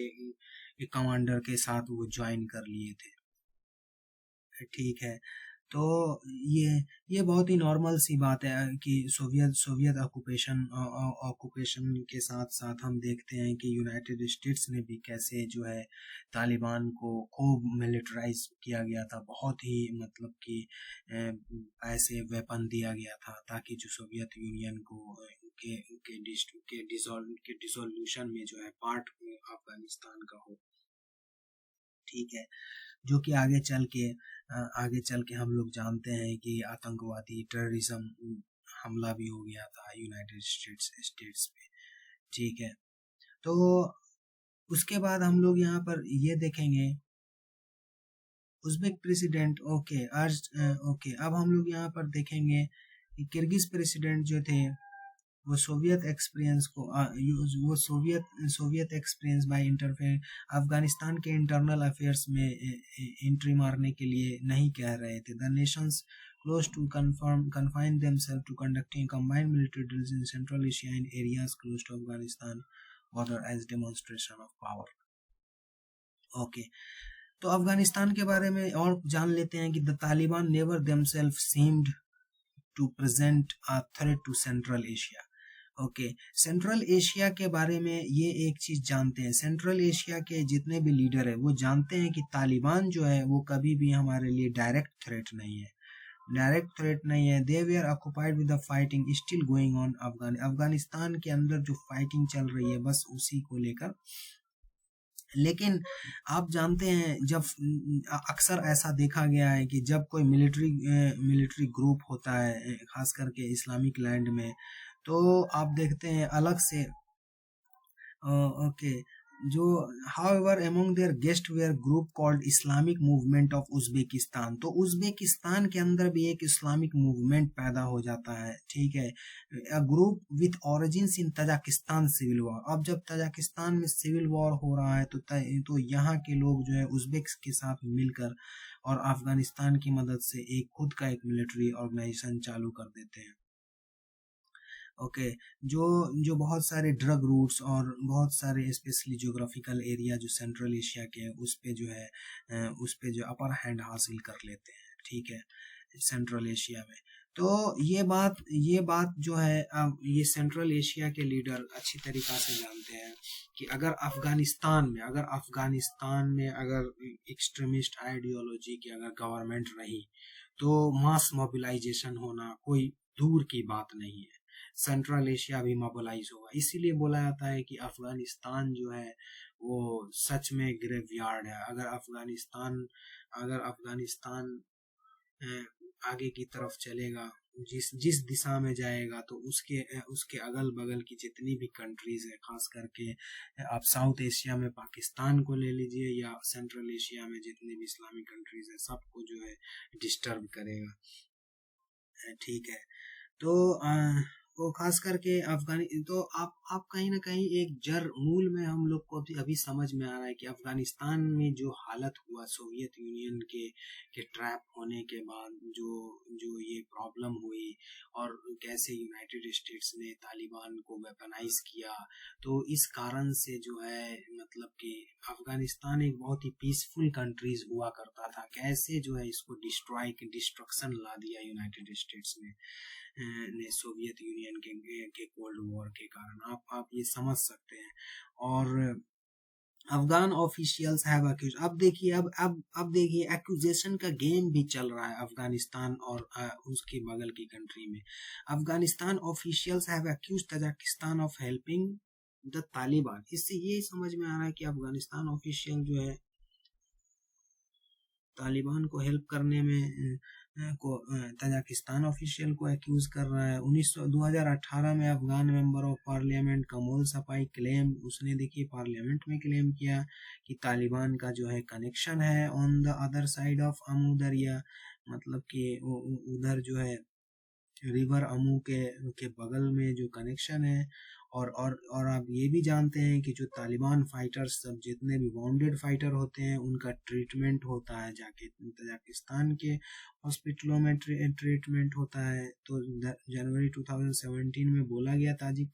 कमांडर के साथ वो ज्वाइन कर लिए थे। ठीक है, तो ये बहुत ही नॉर्मल सी बात है कि सोवियत ऑक्यूपेशन के साथ साथ हम देखते हैं कि यूनाइटेड स्टेट्स ने भी कैसे जो है तालिबान को मिलिटराइज किया गया था। बहुत ही मतलब कि ऐसे वेपन दिया गया था ताकि जो सोवियत यूनियन को के डिसोल्यूशन में जो है पार्ट अफगानिस्तान का हो। ठीक है, जो कि आगे चल के हम लोग जानते हैं कि आतंकवादी टेररिज्म हमला भी हो गया था यूनाइटेड स्टेट्स पे। ठीक है, तो उसके बाद हम लोग यहाँ पर ये देखेंगे उज़्बेक प्रेसिडेंट अब हम लोग यहाँ पर देखेंगे कि किर्गिज प्रेसिडेंट जो थे वो Soviet experience by interfere Afghanistan के इंटरनल अफेयर्स में एंट्री मारने के लिए नहीं कह रहे थे। The nations close to confine themselves to conducting combined military drills in Central Asia in areas close to Afghanistan border as demonstration of power. Okay, तो अफगानिस्तान के बारे में और जान लेते हैं कि the Taliban never themselves seemed to present a threat to Central Asia. Okay, Central Asia के बारे में ये एक चीज जानते हैं, सेंट्रल एशिया के जितने भी लीडर है वो जानते हैं कि तालिबान जो है वो कभी भी हमारे लिए डायरेक्ट थ्रेट नहीं है। They were occupied with the fighting still going on Afghanistan के अंदर जो फाइटिंग चल रही है बस उसी को लेकर। लेकिन आप जानते हैं जब अक्सर ऐसा देखा गया है कि जब कोई मिलिट्री ग्रुप होता है खास करके इस्लामिक लैंड में, तो आप देखते हैं अलग से जो however among their guests were group called Islamic Movement of Uzbekistan. तो उज़्बेकिस्तान के अंदर भी एक इस्लामिक मूवमेंट पैदा हो जाता है। ठीक है, a group with origins in Tajikistan civil war. अब जब तजाकिस्तान में सिविल वॉर हो रहा है तो यहाँ के लोग जो है उज़्बेक्स के साथ मिलकर और अफगानिस्तान की मदद से खुद का एक मिलिट्री ऑर्गेनाइजेशन चालू कर देते हैं। ओके, जो बहुत सारे ड्रग रूट्स और बहुत सारे स्पेशली ज्योग्राफिकल एरिया जो सेंट्रल एशिया के उस पे जो अपर हैंड हासिल कर लेते हैं। ठीक है, सेंट्रल एशिया में। तो ये बात जो है ये सेंट्रल एशिया के लीडर अच्छी तरीका से जानते हैं कि अगर अफगानिस्तान में अगर एक्सट्रीमिस्ट आइडियोलॉजी की अगर गवर्नमेंट रही तो मास मोबिलाइजेशन होना कोई दूर की बात नहीं है, सेंट्रल एशिया भी मोबिलाइज होगा। इसीलिए बोला जाता है कि अफगानिस्तान जो है वो सच में ग्रेवयार्ड है। अगर अफगानिस्तान आगे की तरफ चलेगा, जिस दिशा में जाएगा तो उसके अगल बगल की जितनी भी कंट्रीज है, खास करके आप साउथ एशिया में पाकिस्तान को ले लीजिए या सेंट्रल एशिया में जितनी भी इस्लामिक कंट्रीज है सबको जो है डिस्टर्ब करेगा। ठीक है, तो वो खास करके अफगानी तो आप कहीं ना कहीं एक जड़ मूल में हम लोग को अभी समझ में आ रहा है कि अफगानिस्तान में जो हालत हुआ सोवियत यूनियन के ट्रैप होने के बाद जो जो ये प्रॉब्लम हुई और कैसे यूनाइटेड स्टेट्स ने तालिबान को वेपनाइज किया, तो इस कारण से जो है मतलब कि अफगानिस्तान एक बहुत ही पीसफुल कंट्रीज हुआ करता था, कैसे जो है इसको डिस्ट्रक्शन ला दिया यूनाइटेड स्टेट्स ने सोवियत यूनियन के कोल्ड वॉर के कारण। आप ये समझ सकते हैं। और अफगान ऑफिशियल्स हैव अक्यूज, अब देखिए अब देखिए एक्यूजेशन का गेम भी चल रहा है अफगानिस्तान और उसके बगल की कंट्री में। Afghanistan officials have accused Tajikistan of helping the Taliban. इससे ये समझ में आ रहा है कि अफगानिस्तान ऑफिशियल जो है तालिबान को हेल्प करने में तजाकिस्तान ऑफिशियल को एक्यूज कर रहा है। 2018 में अफगान मेंबर ऑफ पार्लियामेंट कमोल सपाई क्लेम, उसने देखिए पार्लियामेंट में क्लेम किया कि तालिबान का जो है कनेक्शन है on the other side of Amu दरिया, मतलब कि उधर जो है रिवर अमू के बगल में जो कनेक्शन है। और आप ये भी जानते हैं कि जो तालिबान फाइटर्स सब जितने भी वाउंडेड फाइटर होते हैं उनका ट्रीटमेंट होता है जाके तजाकिस्तान के हॉस्पिटलों में ट्रीटमेंट होता है। तो जनवरी 2017 में बोला गया ताजिक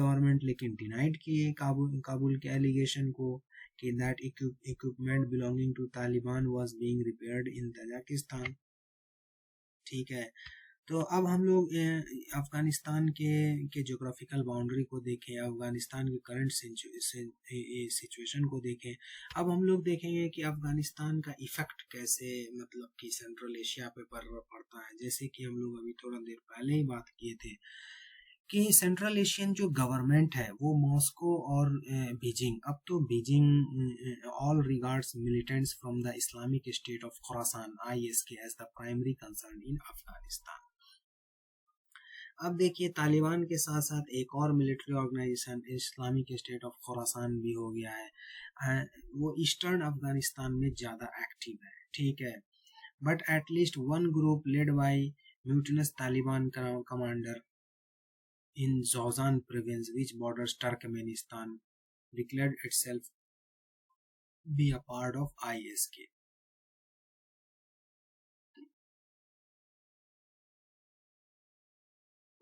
गवर्नमेंट लेकिन डिनाइड किए काबुल के एलिगेशन को कि that equipment belonging to Taliban was being repaired in Tajikistan. ठीक है, तो अब हम लोग अफगानिस्तान के ज्योग्राफिकल बाउंड्री को देखें, अफगानिस्तान के करंट सिचुएशन को देखें। अब हम लोग देखेंगे कि अफगानिस्तान का इफेक्ट कैसे मतलब कि सेंट्रल एशिया पे पड़ता है। जैसे कि हम लोग अभी थोड़ा देर पहले ही बात किए थे कि सेंट्रल एशियन जो गवर्नमेंट है वो मॉस्को और बीजिंग, अब तो Beijing all regards militants from the Islamic State of Khorasan ISK as the primary concern in Afghanistan. अब देखिए तालिबान के साथ साथ एक और military organization Islamic State of Khorasan भी हो गया है। वो ईस्टर्न अफगानिस्तान में ज्यादा एक्टिव है। ठीक है, but at least one group led by mutinous Taliban commander in Zozan province which borders Turkmenistan declared itself be a part of ISK.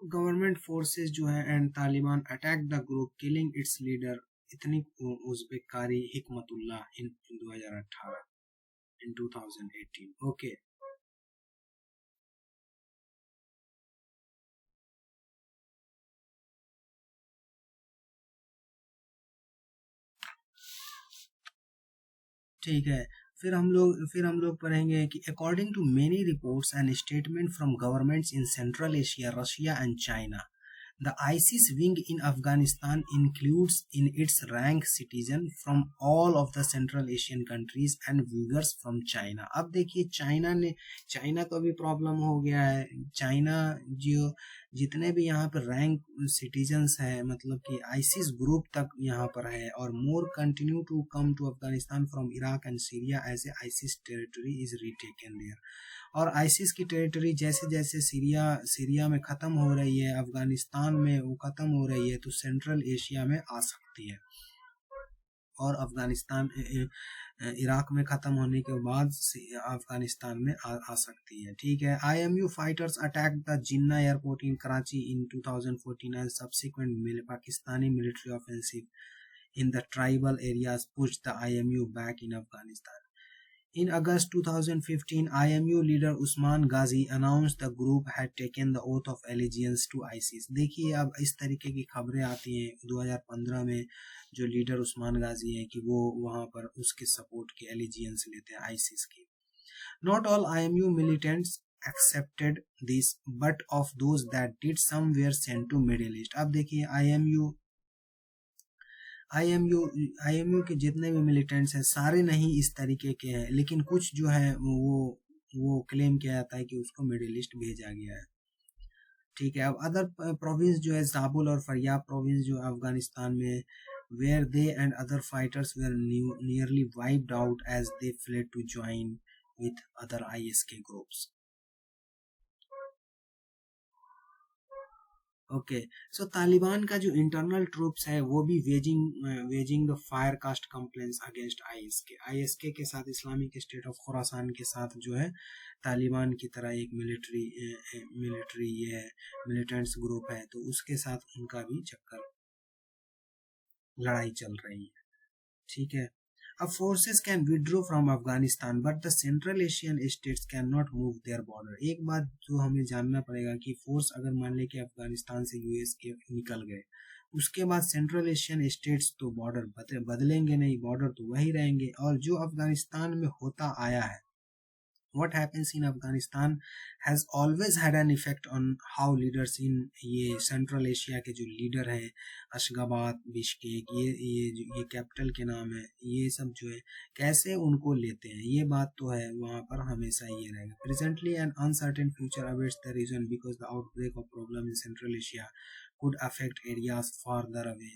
Government forces जो है and Taliban attack the group killing its leader ethnic Uzbek Qari Hikmatullah in 2018। Okay, ठीक है। फिर हम लोग पढ़ेंगे कि according to many reports and statement from governments in central Asia, Russia and China, the ISIS wing in Afghanistan includes in its rank citizens from all of the Central Asian countries and Uyghurs from China। अब देखिए China को भी problem हो गया है। China जो जितने भी यहाँ पर रैंक सिटीजन्स हैं मतलब कि आईसिस ग्रुप तक यहाँ पर है, और more continue to come to Afghanistan from Iraq and Syria as a ISIS territory is retaken there. और आईसिस की टेरिटरी जैसे जैसे सीरिया में ख़त्म हो रही है, अफगानिस्तान में वो ख़त्म हो रही है, तो सेंट्रल एशिया में आ सकती है। और अफगानिस्तान इराक में ख़त्म होने के बाद अफगानिस्तान में आ सकती है। ठीक है, IMU fighters attack the Jinnah airport in Karachi in 2014 and subsequent Pakistani military offensive in the tribal areas pushed the IMU back in Afghanistan. In August 2015, IMU leader Usman Ghazi announced the group had taken the oath of allegiance to ISIS। देखिए अब इस तरीके की खबरें आती हैं 2015 में जो लीडर उस्मान गाजी है कि वो वहाँ पर उसके सपोर्ट की एलिजियंस लेते हैं आईसिस की। Not all IMU militants accepted this, but of those that did, some were sent to Middle East। अब देखिए आईएमयू के जितने भी मिलिटेंट्स हैं सारे नहीं इस तरीके के हैं, लेकिन कुछ जो है वो क्लेम किया जाता है कि उसको मिडिल ईस्ट भेजा गया है। ठीक है, अब अदर प्रोविंस जो है जाबुल और फरियाब प्रोविंस जो अफगानिस्तान में, where they and other fighters were nearly wiped out as they fled to join with other ISK groups. Okay, so Taliban का जो इंटरनल ट्रूप्स है वो भी waging the fire cast complaints against ISK के साथ, Islamic State of Khorasan के साथ जो है तालिबान की तरह एक मिलिट्री ये है, मिलिटेंट्स ग्रुप है, तो उसके साथ उनका भी चक्कर लड़ाई चल रही है। ठीक है, अब forces can withdraw from Afghanistan but the Central Asian states can not move their border. एक बात जो हमें जानना पड़ेगा कि फोर्स अगर मान ले कि अफगानिस्तान से यूएस के निकल गए, उसके बाद सेंट्रल एशियन स्टेट्स तो बॉर्डर बदलेंगे नहीं, बॉर्डर तो वही रहेंगे। और जो अफगानिस्तान में होता आया है, what happens in Afghanistan has always had an effect on how leaders in ये सेंट्रल एशिया के जो लीडर हैं, अशगाबाद, बिश्केक, ये कैपिटल के नाम है, ये सब जो है कैसे उनको लेते हैं, ये बात तो है वहाँ पर हमेशा ये रहेगा। Presently an uncertain future awaits the region because the outbreak of problem in central Asia could affect areas farther away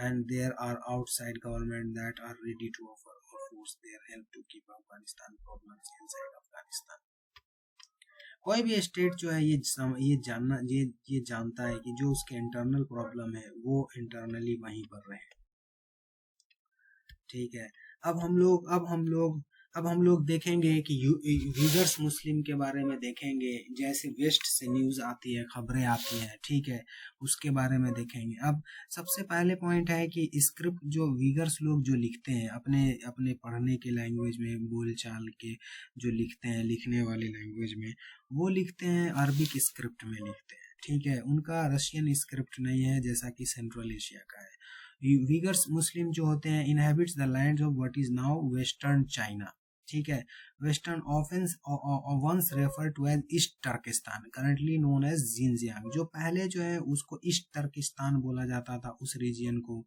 and there are outside government that are ready to offer or force their help to keep Afghanistan problems inside Afghanistan। कोई भी state जो है ये जानता है कि जो उसके इंटरनल प्रॉब्लम है वो इंटरनली वहीं पर रहे। ठीक है, अब हम लोग देखेंगे कि यूजर्स मुस्लिम के बारे में देखेंगे, जैसे वेस्ट से न्यूज आती है, खबरें आती हैं, ठीक है, उसके बारे में देखेंगे। अब सबसे पहले पॉइंट है कि स्क्रिप्ट जो वीगर्स लोग जो लिखते हैं अपने अपने पढ़ने के लैंग्वेज में, बोल चाल के जो लिखते हैं, लिखने वाले लैंग्वेज में, वो लिखते हैं अरबिक स्क्रिप्ट में लिखते हैं। ठीक है, उनका रशियन स्क्रिप्ट नहीं है जैसा कि सेंट्रल एशिया का है। वीगर्स मुस्लिम जो होते हैं inhabits the lands of what is now western China. ठीक है, western offence once refer to as East Turkistan currently known as Xinjiang. जो पहले जो है उसको ईस्ट टर्किस्तान बोला जाता था, उस रीजन को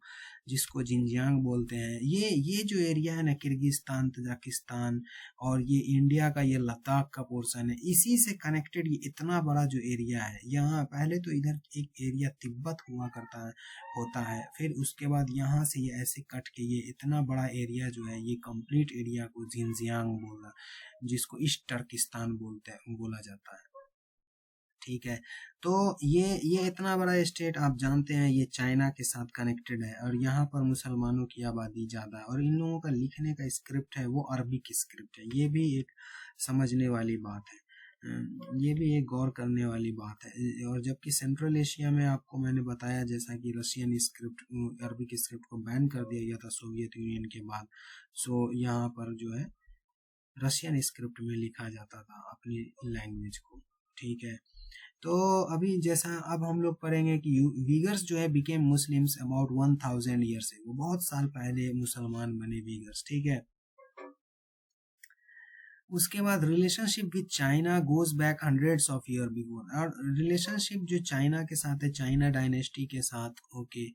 जिसको जिनजियांग बोलते हैं। ये जो एरिया है ना, किर्गिस्तान, तजाकिस्तान और ये इंडिया का ये लद्दाख का पोर्शन है, इसी से कनेक्टेड ये इतना बड़ा जो एरिया है। यहाँ पहले तो इधर एक एरिया तिब्बत हुआ करता है, होता है, फिर उसके बाद यहाँ से ये ऐसे कट के ये इतना बड़ा एरिया जो है, ये कंप्लीट एरिया को जिनजियांग बोला, जिसको ईस्ट टर्किस्तान बोला जाता है। ठीक है, तो ये इतना बड़ा स्टेट आप जानते हैं ये चाइना के साथ कनेक्टेड है और यहाँ पर मुसलमानों की आबादी ज़्यादा है और इन लोगों का लिखने का स्क्रिप्ट है वो अरबिक स्क्रिप्ट है। ये भी एक समझने वाली बात है, ये भी एक गौर करने वाली बात है। और जबकि सेंट्रल एशिया में आपको मैंने बताया जैसा कि रशियन स्क्रिप्ट, अरबिक स्क्रिप्ट को बैन कर दिया गया था सोवियत यूनियन के बाद, सो यहाँ पर जो है रशियन स्क्रिप्ट में लिखा जाता था अपनी लैंग्वेज को। ठीक है, तो अभी जैसा अब हम लोग पढ़ेंगे कि वीगर्स जो है बिकेम मुस्लिम्स अबाउट 1000 ईयर्स से, वो बहुत साल पहले मुसलमान बने वीगर्स। ठीक है, उसके बाद relationship with China goes back hundreds of year before. और रिलेशनशिप जो चाइना के साथ है, चाइना डायनेस्टी के साथ, ओके,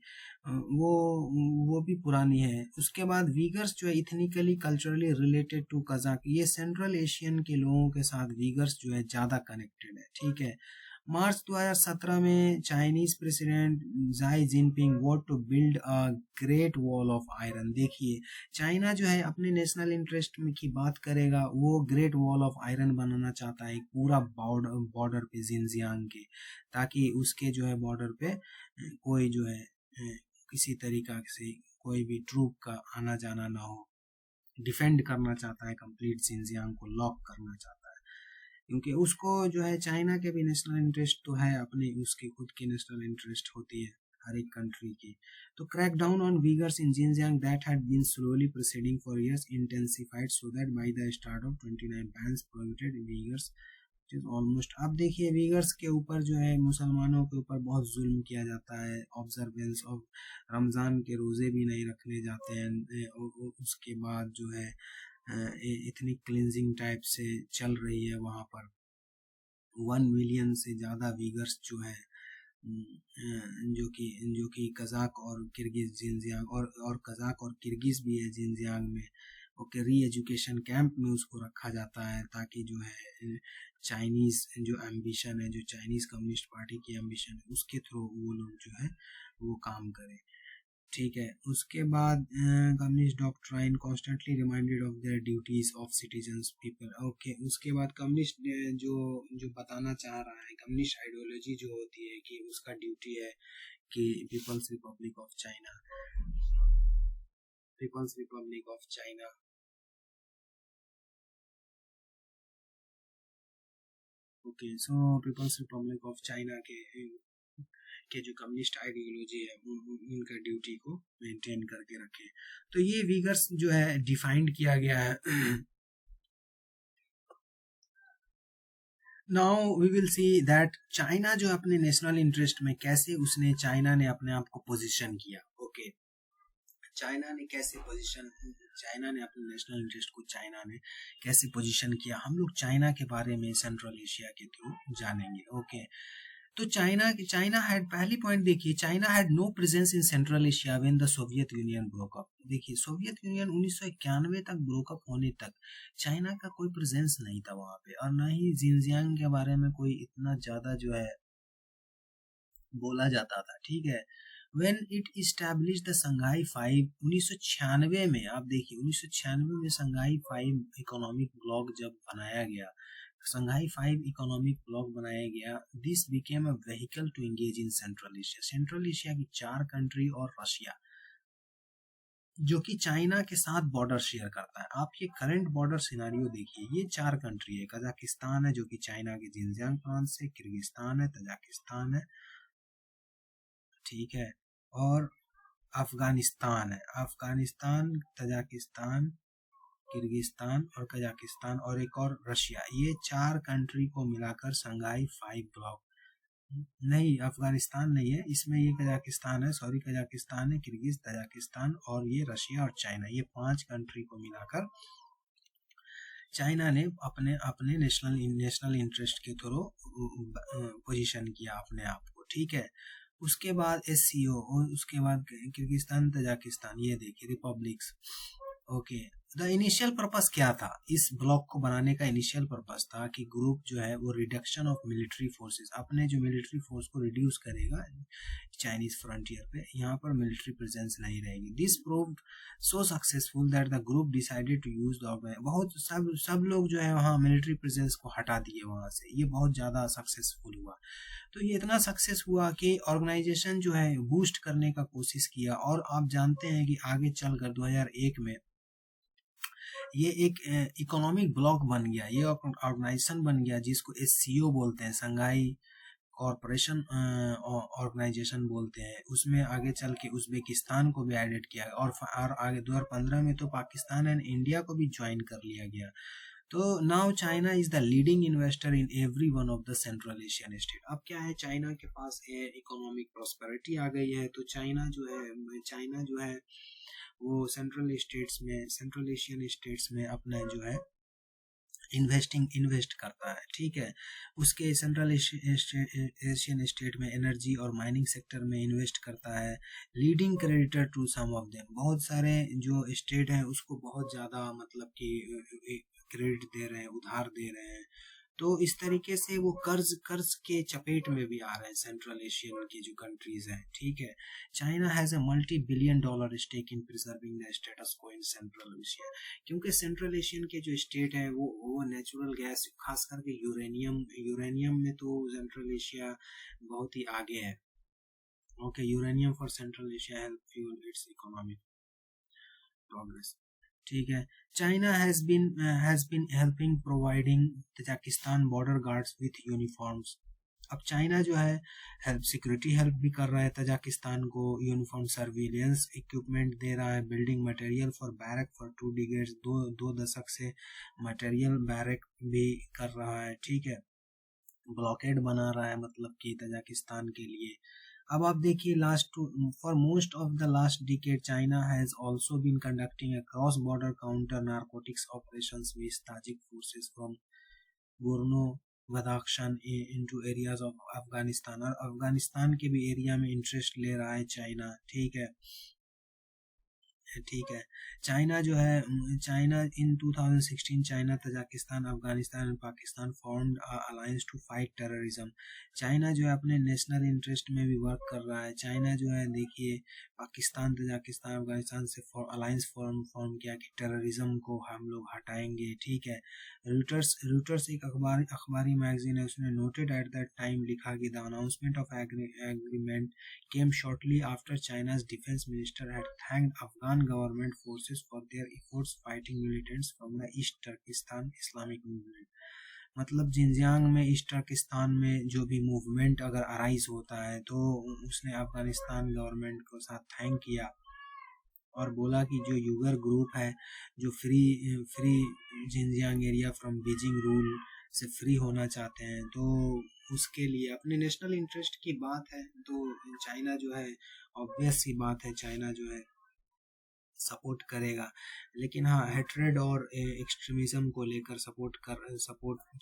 वो भी पुरानी है। उसके बाद वीगर्स जो है इथनिकली कल्चरली रिलेटेड टू कजाक, ये सेंट्रल एशियन के लोगों के साथ वीगर्स जो है ज़्यादा कनेक्टेड है। ठीक है, मार्च 2017 में Chinese President Xi Jinping want to build a great wall of iron. देखिए, चाइना जो है अपने नेशनल इंटरेस्ट में की बात करेगा, वो ग्रेट वॉल ऑफ आयरन बनाना चाहता है, एक पूरा बॉर्डर पे जिनजियांग के, ताकि उसके जो है बॉर्डर पे कोई जो है किसी तरीका से कोई भी ट्रूप का आना जाना ना हो। डिफेंड करना चाहता है, कंप्लीट जिनजियांग को लॉक करना चाहता है, क्योंकि उसको जो है चाइना के भी नेशनल इंटरेस्ट तो है, अपनी उसकी खुद की नेशनल इंटरेस्ट होती है हर एक कंट्री की। तो crack down on Uyghurs in Xinjiang that had been slowly proceeding for years intensified so that by the start of 29 bans prohibited Uyghurs almost. अब देखिए, वीगर्स के ऊपर जो है मुसलमानों के ऊपर बहुत जुल्म किया जाता है, ऑब्जर्वेंस ऑफ रमज़ान के रोज़े भी नहीं रखने जाते हैं। उसके बाद जो है इतनी क्लिनजिंग टाइप से चल रही है वहाँ पर। 1 मिलियन से ज़्यादा वीगर्स जो है जो कि कज़ाक और किर्गिज जिनजियांग और कज़ाक और किर्गिज भी है जिनजियांग में, ओके, री एजुकेशन कैंप में उसको रखा जाता है ताकि जो है चाइनीज़ जो एम्बिशन है, जो चाइनीज़ कम्युनिस्ट पार्टी की एम्बिशन है, उसके थ्रू वो लोग जो है वो काम करें। ठीक है। उसके बाद communist doctrine constantly reminded of their duties of citizens people. Okay, उसके बाद कम्युनिस्ट जो जो बताना चाह रहा है, कम्युनिस्ट आइडियोलॉजी जो होती है कि उसका ड्यूटी है कि People's Republic of China, People's Republic of China, okay, so People's Republic of China के जो कम्युनिस्ट आइडियोलॉजी है उनका ड्यूटी को मेंटेन करके रखे। तो ये विगर्स जो है डिफाइंड किया गया है। Now we will see that China जो अपने नेशनल इंटरेस्ट में कैसे उसने चाइना ने अपने आप को पोजीशन किया। ओके, चाइना ने कैसे पोजीशन, चाइना ने अपने नेशनल इंटरेस्ट को चाइना ने कैसे पोजीशन किया, हम लोग चाइना के बारे में सेंट्रल एशिया के थ्रू जानेंगे। ओके, तो चाइना हैड, पहली पॉइंट देखिए, China had no presence in central Asia when the Soviet Union broke up. देखिए, सोवियत यूनियन 1991 तक ब्रोक अप होने तक चाइना का कोई प्रेजेंस नहीं था वहां पे, और ना ही जिनजियांग के बारे में कोई इतना ज्यादा जो है बोला जाता था। ठीक है, When it established the Shanghai Five 1996 में, आप देखिए 1996 में संघाई 5 इकोनॉमिक ब्लॉक जब बनाया गया, संघाई 5 इकोनॉमिक ब्लॉक बनाया गया, this became a vehicle to engage in central Asia. Central Asia की 4 कंट्री और रशिया जो कि चाइना के साथ बॉर्डर शेयर करता है। आप ये करंट बॉर्डर सिनारियो देखिए, ये 4 कंट्री है, कजाकिस्तान है जो कि चाइना के जिनजियांग प्रांत से, किर्गिस्तान है, तजाकिस्तान है, ठीक है, और अफगानिस्तान है, अफगानिस्तान, तजाकिस्तान, किर्गिस्तान और कजाकिस्तान, और एक और रशिया। ये 4 कंट्री को मिलाकर संघाई 5 ब्लॉक, नहीं अफगानिस्तान नहीं है इसमें, ये कजाकिस्तान है, सॉरी कजाकिस्तान है, किर्गिज, तजाकिस्तान और ये रशिया और चाइना, ये 5 कंट्री को मिलाकर चाइना ने अपने अपने नेशनल इंटरेस्ट के थ्रू पोजीशन किया अपने आप को। ठीक है, उसके बाद SCO और उसके बाद किर्गिस्तान, तजाकिस्तान, ये देखिए republics. Okay, the initial purpose क्या था, इस ब्लॉक को बनाने का इनिशियल पर्पस था कि ग्रुप जो है वो रिडक्शन ऑफ मिलिट्री फोर्सेस, अपने जो मिलिट्री फोर्स को रिड्यूस करेगा चाइनीज फ्रंटियर पे, यहाँ पर मिलिट्री प्रेजेंस नहीं रहेगी। This proved so successful that the group decided to use the, बहुत सब लोग जो है वहाँ मिलिट्री प्रेजेंस को हटा दिए वहाँ से, ये बहुत ज़्यादा सक्सेसफुल हुआ। तो ये इतना सक्सेस हुआ कि ऑर्गेनाइजेशन जो है बूस्ट करने का कोशिश किया, और आप जानते हैं कि आगे चलकर 2001 में ये एक इकोनॉमिक ब्लॉक बन गया, ये ऑर्गेनाइजेशन बन गया जिसको SCO बोलते हैं, संघाई कॉरपोरेशन ऑर्गेनाइजेशन बोलते हैं। उसमें आगे चल के उज्बेकिस्तान को भी एडेड किया, और आगे 2015 में तो पाकिस्तान एंड इंडिया को भी ज्वाइन कर लिया गया। तो now China is the leading investor in every one of the Central Asian state. अब क्या है, चाइना के पास इकोनॉमिक प्रॉस्पेरिटी आ गई है, तो चाइना जो है वो सेंट्रल एशियन स्टेट्स में अपना जो है इन्वेस्ट करता है। ठीक है, उसके सेंट्रल एशियन स्टेट में एनर्जी और माइनिंग सेक्टर में इन्वेस्ट करता है। Leading creditor to some of them, बहुत सारे जो स्टेट हैं उसको बहुत ज़्यादा मतलब कि क्रेडिट दे रहे हैं, उधार दे रहे हैं। तो इस तरीके से वो कर्ज के चपेट में भी आ रहे हैं सेंट्रल एशियन की जो कंट्रीज हैं। ठीक है, China has a $multi-billion stake in preserving the status quo in central Asia, क्योंकि सेंट्रल एशियन के जो स्टेट है वो नेचुरल गैस, खास करके यूरेनियम में तो सेंट्रल एशिया बहुत ही आगे है। Okay, uranium for central Asia help fuel its economic progress. ठीक है, China has been helping providing Tajikistan border guards with uniforms. अब चाइना जो है सिक्योरिटी हेल्प भी कर रहा है तजाकिस्तान को, यूनिफॉर्म सर्विलियंस इक्विपमेंट दे रहा है, building material for barrack for 2 decades, दो दशक से मटेरियल बैरक भी कर रहा है। ठीक है, ब्लॉकेड बना रहा है मतलब कि तजाकिस्तान के लिए। अब आप देखिए for most of the last decade China has also been conducting a cross border counter narcotics operations with Tajik forces from Gorno Badakhshan into areas of Afghanistan, और अफगानिस्तान के भी एरिया में इंटरेस्ट ले रहा है चाइना। ठीक है, ठीक है। चाइना जो है, China in 2016 China, Tajikistan, Afghanistan and Pakistan formed alliance to fight terrorism. China जो है अपने नेशनल इंटरेस्ट में भी वर्क कर रहा है। चाइना जो है देखिए पाकिस्तान, तजाकिस्तान, अफगानिस्तान से अलायंस फॉर्म किया कि टेररिज्म को हम लोग हटाएंगे, ठीक है। रूटर्स एक अखबारी मैगजीन है, उसने नोटेड एट दैट टाइम लिखा कि the announcement of agreement came shortly after China's defense minister had thanked Afghan government forces for their efforts fighting militants from the East Turkestan Islamic movement। मतलब Jinjiang में, east टर्किस्तान में जो भी movement अगर arise होता है तो उसने अफगानिस्तान गवर्नमेंट को साथ थैंक किया और बोला कि जो यूगर ग्रुप है जो free Jinjiang area from Beijing rule से फ्री होना चाहते हैं, तो उसके लिए अपने नेशनल इंटरेस्ट की बात है तो चाइना जो है ऑब्वियस सी बात है चाइना जो है सपोर्ट करेगा। लेकिन हाँ, हेट्रेड और एक्सट्रीमिज्म को लेकर सपोर्ट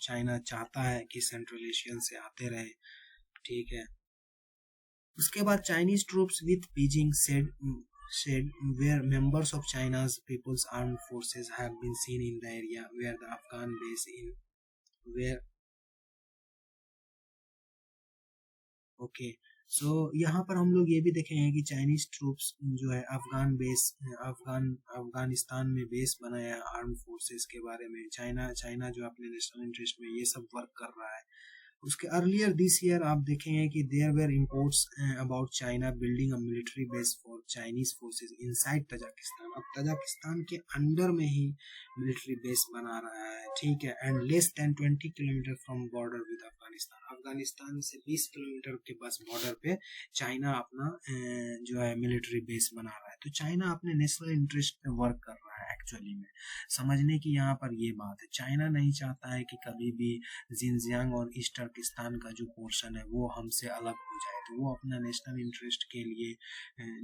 चाइना चाहता है कि सेंट्रल एशियन से आते रहे, ठीक है। उसके बाद Chinese troops with Beijing said where members of China's People's Armed Forces have been seen in the area where the Afghan base in where okay so यहाँ पर हम लोग ये भी देखेंगे कि चाइनीज ट्रूप्स जो है अफगानिस्तान में बेस बनाया है आर्म फोर्सेस के बारे में। चाइना जो अपने नेशनल इंटरेस्ट में ये सब वर्क कर रहा है। उसके अर्लियर दिस ईयर आप देखेंगे कि there were imports about China building a military base for Chinese forces inside Tajikistan. अब तजाकिस्तान के अंडर में ही मिलिट्री बेस बना रहा है, ठीक है। And less than 20 kilometre from border with Afghanistan से 20 किलोमीटर के बस बॉर्डर पे चाइना अपना जो है मिलिट्री बेस बना रहा है। तो चाइना अपने नेशनल इंटरेस्ट पे वर्क कर रहा है एक्चुअली में। समझने की यहाँ पर ये बात है, चाइना नहीं चाहता है कि कभी भी जिनजियांग और ईस्ट टर्किस्तान का जो पोर्शन है वो हमसे अलग हो जाए। तो वो अपना नेशनल इंटरेस्ट के लिए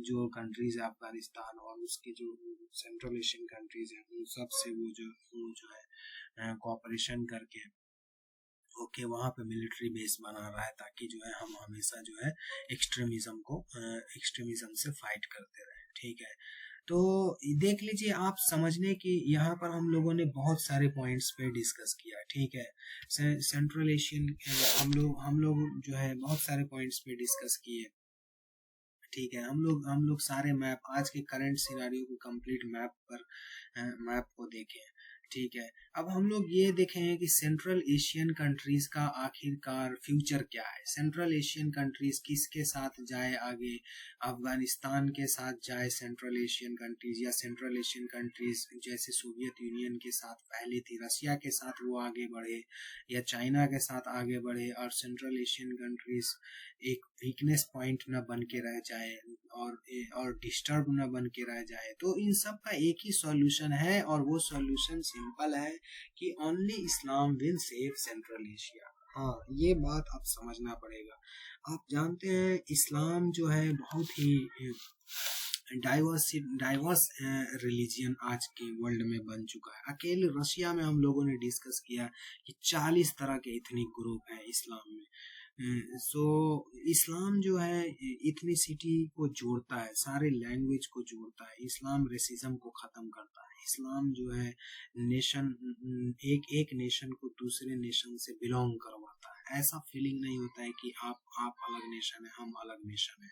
जो कंट्रीज है अफगानिस्तान और उसके जो सेंट्रल एशियन कंट्रीज है उन सब से वो जो है कोऑपरेशन करके ओके वहाँ पे मिलिट्री बेस बना रहा है ताकि जो है हम हमेशा जो है एक्सट्रीमिज्म से फाइट करते रहे, ठीक है। तो देख लीजिए आप, समझने की यहाँ पर हम लोगों ने बहुत सारे पॉइंट्स पे डिस्कस किया, ठीक है। सेंट्रल एशियन हम लोग जो है बहुत सारे पॉइंट्स पे डिस्कस किए, ठीक है। हम लोग सारे मैप आज के करंट सिनारियो को कंप्लीट मैप को देखें, ठीक है। अब हम लोग ये देखेंगे कि सेंट्रल एशियन कंट्रीज का आखिरकार फ्यूचर क्या है। सेंट्रल एशियन कंट्रीज किसके साथ जाए आगे, अफगानिस्तान के साथ जाए सेंट्रल एशियन कंट्रीज, या सेंट्रल एशियन कंट्रीज जैसे सोवियत यूनियन के साथ पहले थी रसिया के साथ वो आगे बढ़े, या चाइना के साथ आगे बढ़े और सेंट्रल एशियन कंट्रीज एक वीकनेस पॉइंट न बन के रह जाए और डिस्टर्ब न बन के रह जाए। तो इन सब का एक ही सॉल्यूशन है और वो सॉल्यूशन सिंपल है कि only Islam will save central Asia. हाँ, ये बात आप समझना पड़ेगा। आप जानते हैं इस्लाम जो है बहुत ही डाइवर्स रिलीजियन आज के वर्ल्ड में बन चुका है। अकेले रशिया में हम लोगों ने डिस्कस किया कि 40 तरह के एथनिक ग्रुप हैं इस्लाम में। सो इस्लाम जो है इथनिसिटी को जोड़ता है, सारे लैंग्वेज को जोड़ता है। इस्लाम रेसिज्म को ख़त्म करता है। इस्लाम जो है नेशन एक नेशन को दूसरे नेशन से बिलोंग करवाता है। ऐसा फीलिंग नहीं होता है कि आप अलग नेशन है हम अलग नेशन है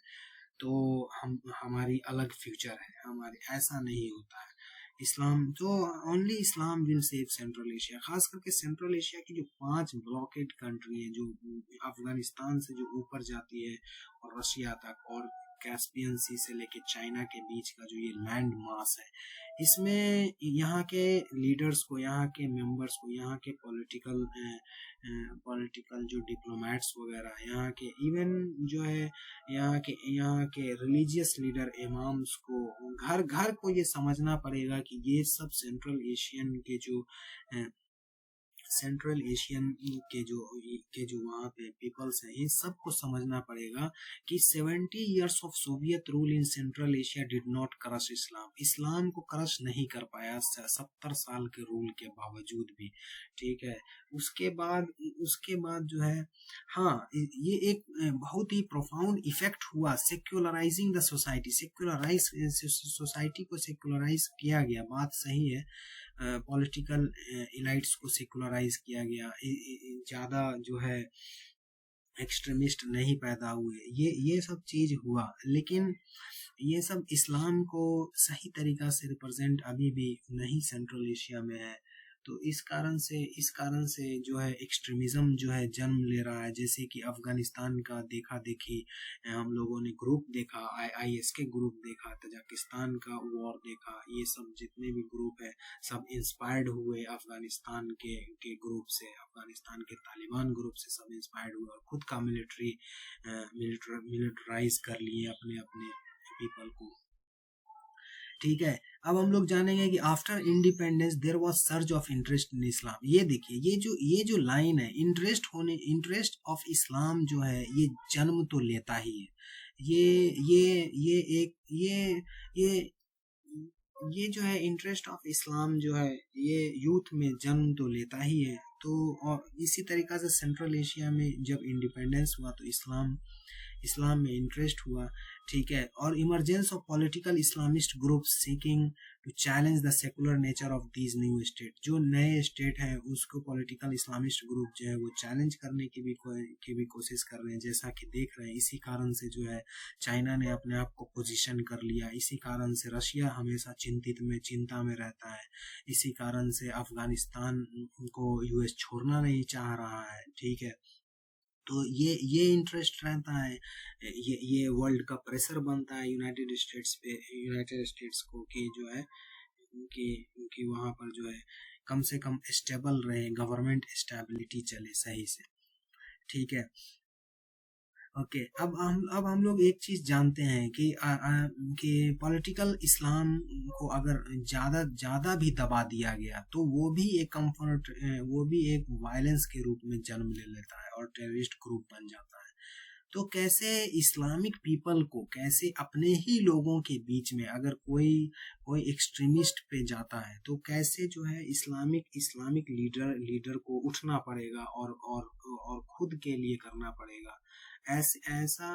तो हमारी अलग फ्यूचर है हमारी, ऐसा नहीं होता है। इस्लाम तो only Islam will save central Asia. खास करके सेंट्रल एशिया की जो 5 ब्लॉकेड कंट्री है जो अफगानिस्तान से जो ऊपर जाती है और रशिया तक और कैस्पियन सी से लेके चाइना के बीच का जो ये लैंड मास है, इसमें यहाँ के लीडर्स को, यहाँ के मेंबर्स को, यहाँ के पॉलिटिकल जो डिप्लोमेट्स वगैरह, यहाँ के इवन जो है यहाँ के रिलीजियस लीडर इमाम्स को, घर घर को ये समझना पड़ेगा कि ये सब सेंट्रल एशियन के जो सेंट्रल एशियन के जो वहाँ पे पीपल्स हैं, इन सबको समझना पड़ेगा कि 70 years of Soviet rule in central Asia did not crush Islam. इस्लाम को क्रश नहीं कर पाया 70 साल के रूल के बावजूद भी, ठीक है। उसके बाद जो है, हाँ, ये एक बहुत ही प्रोफाउंड इफेक्ट हुआ, सेक्युलराइजिंग द सोसाइटी, सेक्युलराइज सोसाइटी को सेक्युलराइज किया गया, बात सही है। पॉलिटिकल इलाइट्स को सेकुलराइज किया गया, ज़्यादा जो है एक्सट्रीमिस्ट नहीं पैदा हुए, ये सब चीज़ हुआ। लेकिन ये सब इस्लाम को सही तरीक़ा से रिप्रेजेंट अभी भी नहीं सेंट्रल एशिया में है। तो इस कारण से जो है एक्सट्रीमिज़म जो है जन्म ले रहा है। जैसे कि अफ़गानिस्तान का देखा देखी हम लोगों ने ग्रुप देखा, IS के ग्रुप देखा, तजाकिस्तान का वॉर देखा, ये सब जितने भी ग्रुप है सब इंस्पायर्ड हुए अफ़गानिस्तान के ग्रुप से, अफ़गानिस्तान के तालिबान ग्रुप से सब इंस्पायर्ड हुए और खुद का मिलिटराइज कर लिए अपने अपने पीपल को, ठीक है। अब हम लोग जानेंगे कि after independence there was surge of interest in Islam. ये देखिए, ये जो लाइन है, इंटरेस्ट ऑफ इस्लाम जो है ये जन्म तो लेता ही है। ये एक ये जो है इंटरेस्ट ऑफ इस्लाम जो है ये यूथ में जन्म तो लेता ही है। तो और इसी तरीक़ा से सेंट्रल एशिया में जब इंडिपेंडेंस हुआ तो इस्लाम में इंटरेस्ट हुआ, ठीक है। और emergence of political Islamist group seeking to challenge the secular nature of these new state. जो नए स्टेट हैं उसको पॉलिटिकल इस्लामिस्ट ग्रुप जो है वो चैलेंज करने की भी कोशिश कर रहे हैं, जैसा कि देख रहे हैं। इसी कारण से जो है चाइना ने अपने आप को पोजीशन कर लिया, इसी कारण से रशिया हमेशा चिंता में रहता है, इसी कारण से अफगानिस्तान को US छोड़ना नहीं चाह रहा है, ठीक है। तो ये इंटरेस्ट रहता है, ये वर्ल्ड का प्रेशर बनता है यूनाइटेड स्टेट्स को कि जो है कि वहाँ पर जो है कम से कम स्टेबल रहे, गवर्नमेंट स्टेबिलिटी चले सही से, ठीक है। ओके, अब हम लोग एक चीज जानते हैं कि पॉलिटिकल इस्लाम को अगर ज्यादा भी दबा दिया गया तो वो भी एक वायलेंस के रूप में जन्म ले लेता है और टेररिस्ट ग्रुप बन जाता है। तो कैसे इस्लामिक पीपल को, कैसे अपने ही लोगों के बीच में अगर कोई एक्सट्रीमिस्ट पे जाता है तो कैसे जो है इस्लामिक लीडर को उठना पड़ेगा और खुद के लिए करना पड़ेगा। ऐसा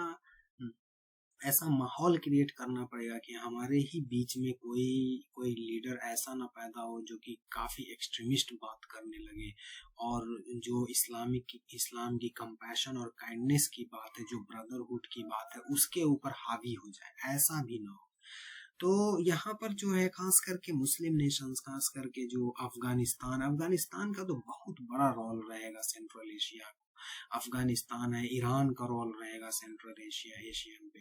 ऐसा माहौल क्रिएट करना पड़ेगा कि हमारे ही बीच में कोई लीडर ऐसा ना पैदा हो जो कि काफी एक्सट्रीमिस्ट बात करने लगे और जो इस्लाम की कंपैशन और काइंडनेस की बात है, जो ब्रदरहुड की बात है, उसके ऊपर हावी हो जाए, ऐसा भी ना हो। तो यहाँ पर जो है खास करके मुस्लिम नेशंस, खास करके जो अफगानिस्तान का तो बहुत बड़ा रोल रहेगा सेंट्रल एशिया। अफगानिस्तान है, ईरान का रोल रहेगा सेंट्रल एशियन पे।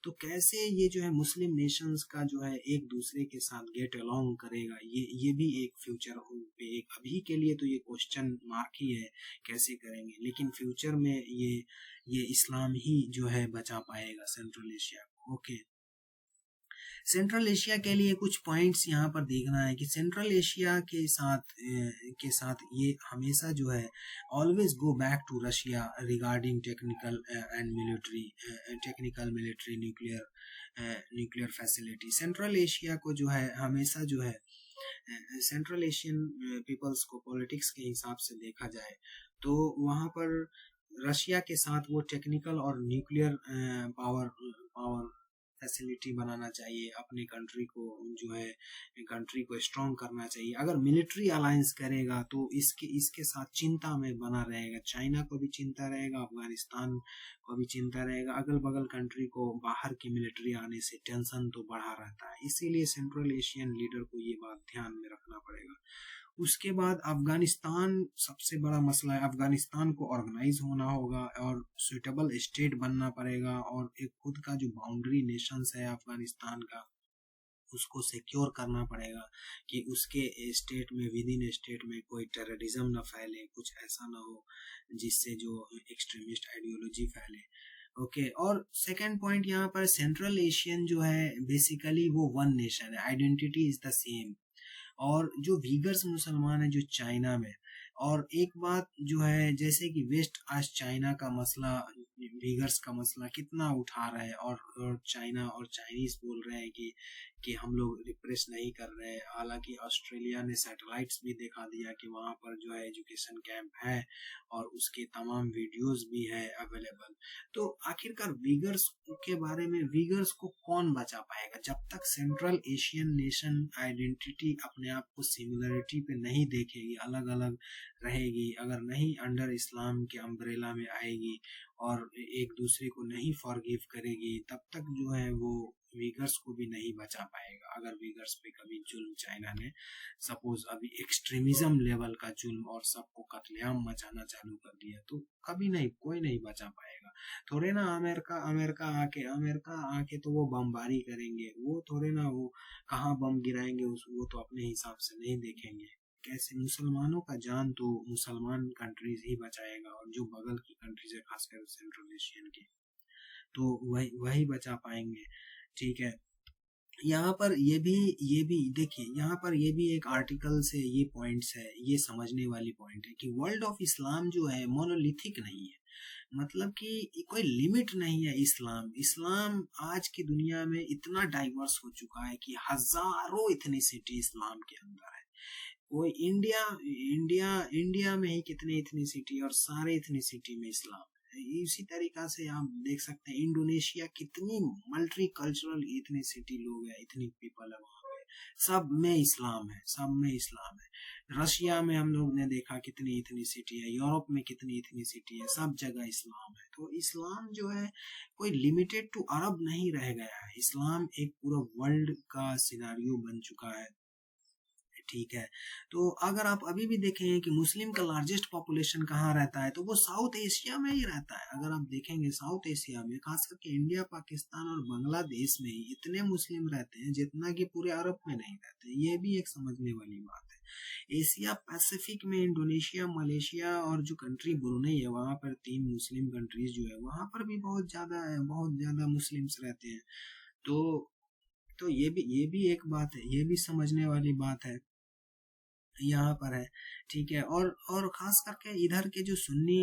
तो कैसे ये जो है मुस्लिम नेशंस का जो है एक दूसरे के साथ गेट अलोंग करेगा, ये भी एक फ्यूचर पे, एक अभी के लिए तो ये क्वेश्चन मार्क ही है कैसे करेंगे, लेकिन फ्यूचर में ये इस्लाम ही जो है बचा पाएगा सेंट्रल एशिया को। ओके, सेंट्रल एशिया के लिए कुछ पॉइंट्स यहाँ पर देखना है कि सेंट्रल एशिया के साथ ये हमेशा जो है always go back to Russia regarding technical military nuclear facility. Central Asia को जो है हमेशा जो है सेंट्रल एशियन पीपल्स को पॉलिटिक्स के हिसाब से देखा जाए तो वहाँ पर रशिया के साथ वो टेक्निकल और न्यूक्लियर पावर फैसिलिटी बनाना चाहिए, अपने कंट्री को स्ट्रॉन्ग करना चाहिए। अगर मिलिट्री अलायंस करेगा तो इसके साथ चिंता में बना रहेगा, चाइना को भी चिंता रहेगा, अफगानिस्तान को भी चिंता रहेगा, अगल बगल कंट्री को बाहर की मिलिट्री आने से टेंशन तो बढ़ा रहता है। इसीलिए सेंट्रल एशियन लीडर को ये बात ध्यान में रखना पड़ेगा। उसके बाद अफगानिस्तान सबसे बड़ा मसला है, अफगानिस्तान को ऑर्गेनाइज होना होगा और सुटेबल स्टेट बनना पड़ेगा और एक खुद का जो बाउंड्री नेशंस है अफगानिस्तान का उसको सिक्योर करना पड़ेगा कि उसके स्टेट में, विद इन स्टेट में कोई टेररिज्म ना फैले, कुछ ऐसा ना हो जिससे जो एक्सट्रीमिस्ट आइडियोलॉजी फैले। ओके, और सेकंड पॉइंट यहाँ पर सेंट्रल एशियन जो है बेसिकली वो वन नेशन है, आइडेंटिटी इज द सेम। और जो वीगर्स मुसलमान है जो चाइना में, और एक बात जो है, जैसे कि वेस्ट आज चाइना का मसला, वीगर्स का मसला कितना उठा रहा है, और चाइना और चाइनीज बोल रहे हैं कि हम लोग रिप्रेस नहीं कर रहे हैं। हालांकि ऑस्ट्रेलिया ने सैटेलाइट्स भी दिखा दिया कि वहां पर जो है एजुकेशन कैंप है और उसके तमाम वीडियोस भी है अवेलेबल। तो आखिरकार वीगर्स के बारे में, वीगर्स को कौन बचा पाएगा जब तक सेंट्रल एशियन नेशन आइडेंटिटी अपने आप को सिमिलरिटी पे नहीं देखेगी, अलग अलग रहेगी, अगर नहीं अंडर इस्लाम के अम्ब्रेला में आएगी और एक दूसरे को नहीं फॉरगिव करेगी, तब तक जो है वो वीगर्स को भी नहीं बचा पाएगा। अगर वीगर्स पे कभी जुल्म चाइना ने सपोज अभी एक्सट्रीमिज्म लेवल का जुल्म और सबको कत्लेआम मचाना चालू कर दिया, तो कभी नहीं, कोई नहीं बचा पाएगा। थोड़े ना अमेरिका आके तो वो बमबारी करेंगे, वो थोड़े ना वो कहाँ बम गिराएंगे वो तो अपने हिसाब से नहीं देखेंगे। कैसे मुसलमानों का जान तो मुसलमान कंट्रीज ही बचाएगा, और जो बगल की कंट्रीज है खासकर सेंट्रल एशियन की, तो वही वही बचा पाएंगे। ठीक है, यहाँ पर ये भी देखिए, यहाँ पर ये भी एक आर्टिकल से ये पॉइंट्स है, ये समझने वाली पॉइंट है कि वर्ल्ड ऑफ इस्लाम जो है मोनोलिथिक नहीं है। मतलब कि कोई लिमिट नहीं है। इस्लाम इस्लाम आज की दुनिया में इतना डाइवर्स हो चुका है कि हजारों इथनिसिटी इस्लाम के अंदर है। कोई इंडिया में ही कितने इथनिसिटी, और सारे इथनिसिटी में इस्लाम है। इसी तरीका से आप देख सकते हैं इंडोनेशिया कितनी मल्टी कल्चरल इथनिसिटी लोग है, इतनी पीपल है वहाँ पे, सब में इस्लाम है, सब में इस्लाम है। रशिया में हम लोग ने देखा कितनी इथनिसिटी है, यूरोप में कितनी इथनिसिटी है, सब जगह इस्लाम है। तो इस्लाम जो है कोई लिमिटेड टू अरब नहीं रह गया है, इस्लाम एक पूरा वर्ल्ड का सिनारियो बन चुका है। ठीक है, तो अगर आप अभी भी देखें कि मुस्लिम का लार्जेस्ट पॉपुलेशन कहाँ रहता है, तो वो साउथ एशिया में ही रहता है। अगर आप देखेंगे साउथ एशिया में, खास करके इंडिया, पाकिस्तान और बांग्लादेश में ही इतने मुस्लिम रहते हैं जितना कि पूरे अरब में नहीं रहते। ये भी एक समझने वाली बात है। एशिया पैसिफिक में इंडोनेशिया, मलेशिया और जो कंट्री ब्रुनेई है, वहाँ पर 3 मुस्लिम कंट्रीज जो है, वहाँ पर भी बहुत ज्यादा है, बहुत ज्यादा मुस्लिम्स रहते हैं। तो ये भी एक बात है, ये भी समझने वाली बात है यहाँ पर है। ठीक है, और खास करके इधर के जो सुन्नी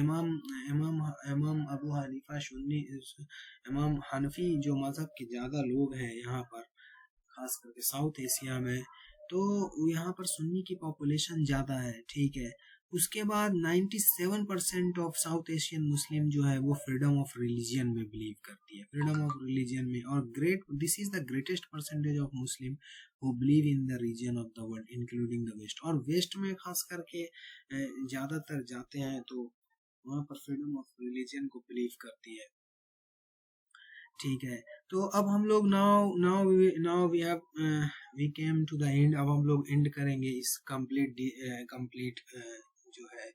इमाम इमाम इमाम अबू हनीफा, सुन्नी इमाम हनफी जो मजहब के ज्यादा लोग हैं यहाँ पर, खास करके साउथ एशिया में, तो यहाँ पर सुन्नी की पॉपुलेशन ज्यादा है। ठीक है, उसके बाद 97% ऑफ साउथ एशियन मुस्लिम जो है वो फ्रीडम ऑफ रिलीजियन में बिलीव करती है, फ्रीडम ऑफ रिलीजियन में। और this is the greatest percentage of Muslim who believe in the region of the world including the west। और वेस्ट में खास करके ज्यादातर जाते हैं तो वहाँ पर फ्रीडम ऑफ रिलीजन को बिलीव करती है। ठीक है, तो अब हम लोग now we came to the end. अब हम लोग एंड करेंगे इस कंप्लीट जो है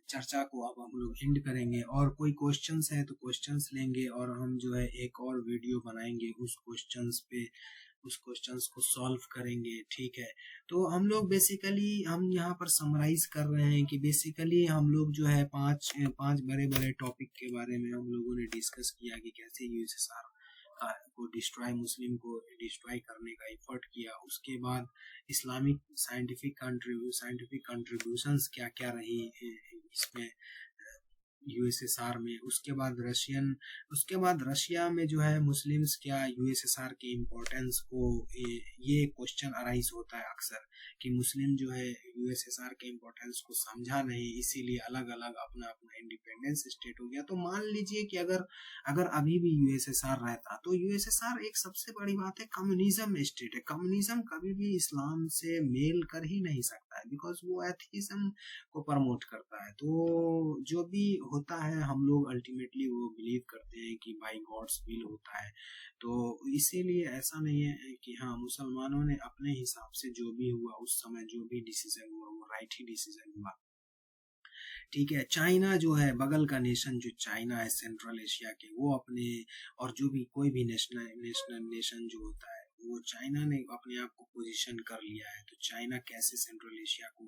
चर्चा को। अब हम लोग एंड करेंगे, और कोई क्वेश्चंस है तो क्वेश्चंस लेंगे, और हम जो है एक और वीडियो बनाएंगे उस क्वेश्चंस को सॉल्व करेंगे। ठीक है, तो हम लोग बेसिकली हम यहाँ पर समराइज कर रहे हैं कि बेसिकली हम लोग जो है पांच बड़े बड़े टॉपिक के बारे में हम लोगों ने डिस्कस किया कि कैसे यूएसएसआर को डिस्ट्रॉय, मुस्लिम को डिस्ट्रॉय करने का एफर्ट किया। उसके बाद इस्लामिक साइंटिफिक कंट्रीब्यूशंस क्या क्या रही इसमें यूएसएसआर में। उसके बाद रशिया में जो है मुस्लिम्स क्या यूएसएसआर के इम्पोर्टेंस को, ये क्वेश्चन अराइज होता है अक्सर कि मुस्लिम जो है यूएसएसआर के इम्पोर्टेंस को समझा नहीं, इसीलिए अलग अलग अपना अपना इंडिपेंडेंस स्टेट हो गया। तो मान लीजिए कि अगर अभी भी यूएसएसआर रहता, तो यूएसएसआर एक सबसे बड़ी बात है कम्युनिज्म स्टेट है। कम्युनिज्म कभी भी इस्लाम से मेल कर ही नहीं सकता है, बिकॉज वो एथिज्म को प्रमोट करता है। तो जो भी होता है हम लोग अल्टीमेटली वो बिलीव करते हैं कि बाय गॉड्स विल होता है। तो इसीलिए ऐसा नहीं है कि हाँ, मुसलमानों ने अपने हिसाब से जो भी हुआ उस समय, जो भी डिसीजन हुआ वो राइट ही डिसीजन हुआ। ठीक है, चाइना जो है बगल का नेशन, जो चाइना है सेंट्रल एशिया के, वो अपने, और जो भी कोई भी नेशनल नेशन जो होता है, वो चाइना ने अपने आप को पोजीशन कर लिया है। तो चाइना कैसे सेंट्रल एशिया को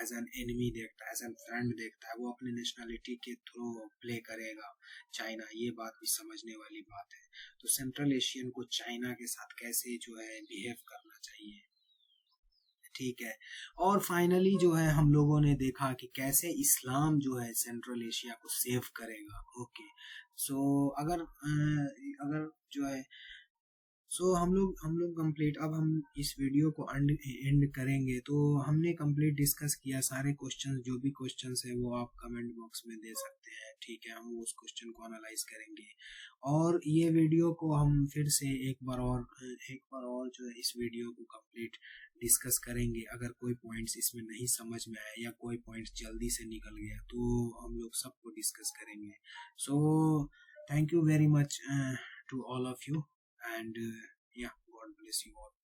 एज एन एनिमी देखता है, एज एन फ्रेंड देखता है, वो अपने नेशनलिटी के थ्रू प्ले करेगा चाइना। ये बात भी समझने वाली बात है। तो सेंट्रल एशियन को चाइना के साथ कैसे जो है बिहेव करना चाहिए। ठीक है। और फाइनली जो है हम लोगों ने देखा कि कैसे इस्लाम जो है सेंट्रल एशिया को सेव करेगा। ओके, सो अगर जो है हम लोग कंप्लीट, अब हम इस वीडियो को एंड करेंगे। तो हमने कंप्लीट डिस्कस किया सारे क्वेश्चंस, जो भी क्वेश्चंस है वो आप कमेंट बॉक्स में दे सकते हैं, ठीक है, हम उस क्वेश्चन को एनालाइज करेंगे। और ये वीडियो को हम फिर से एक बार और जो है इस वीडियो को कंप्लीट डिस्कस करेंगे। अगर कोई पॉइंट्स इसमें नहीं समझ में आया या कोई पॉइंट्स जल्दी से निकल गया तो हम लोग सबको डिस्कस करेंगे। So thank you very much to all of you, and yeah, God bless you all.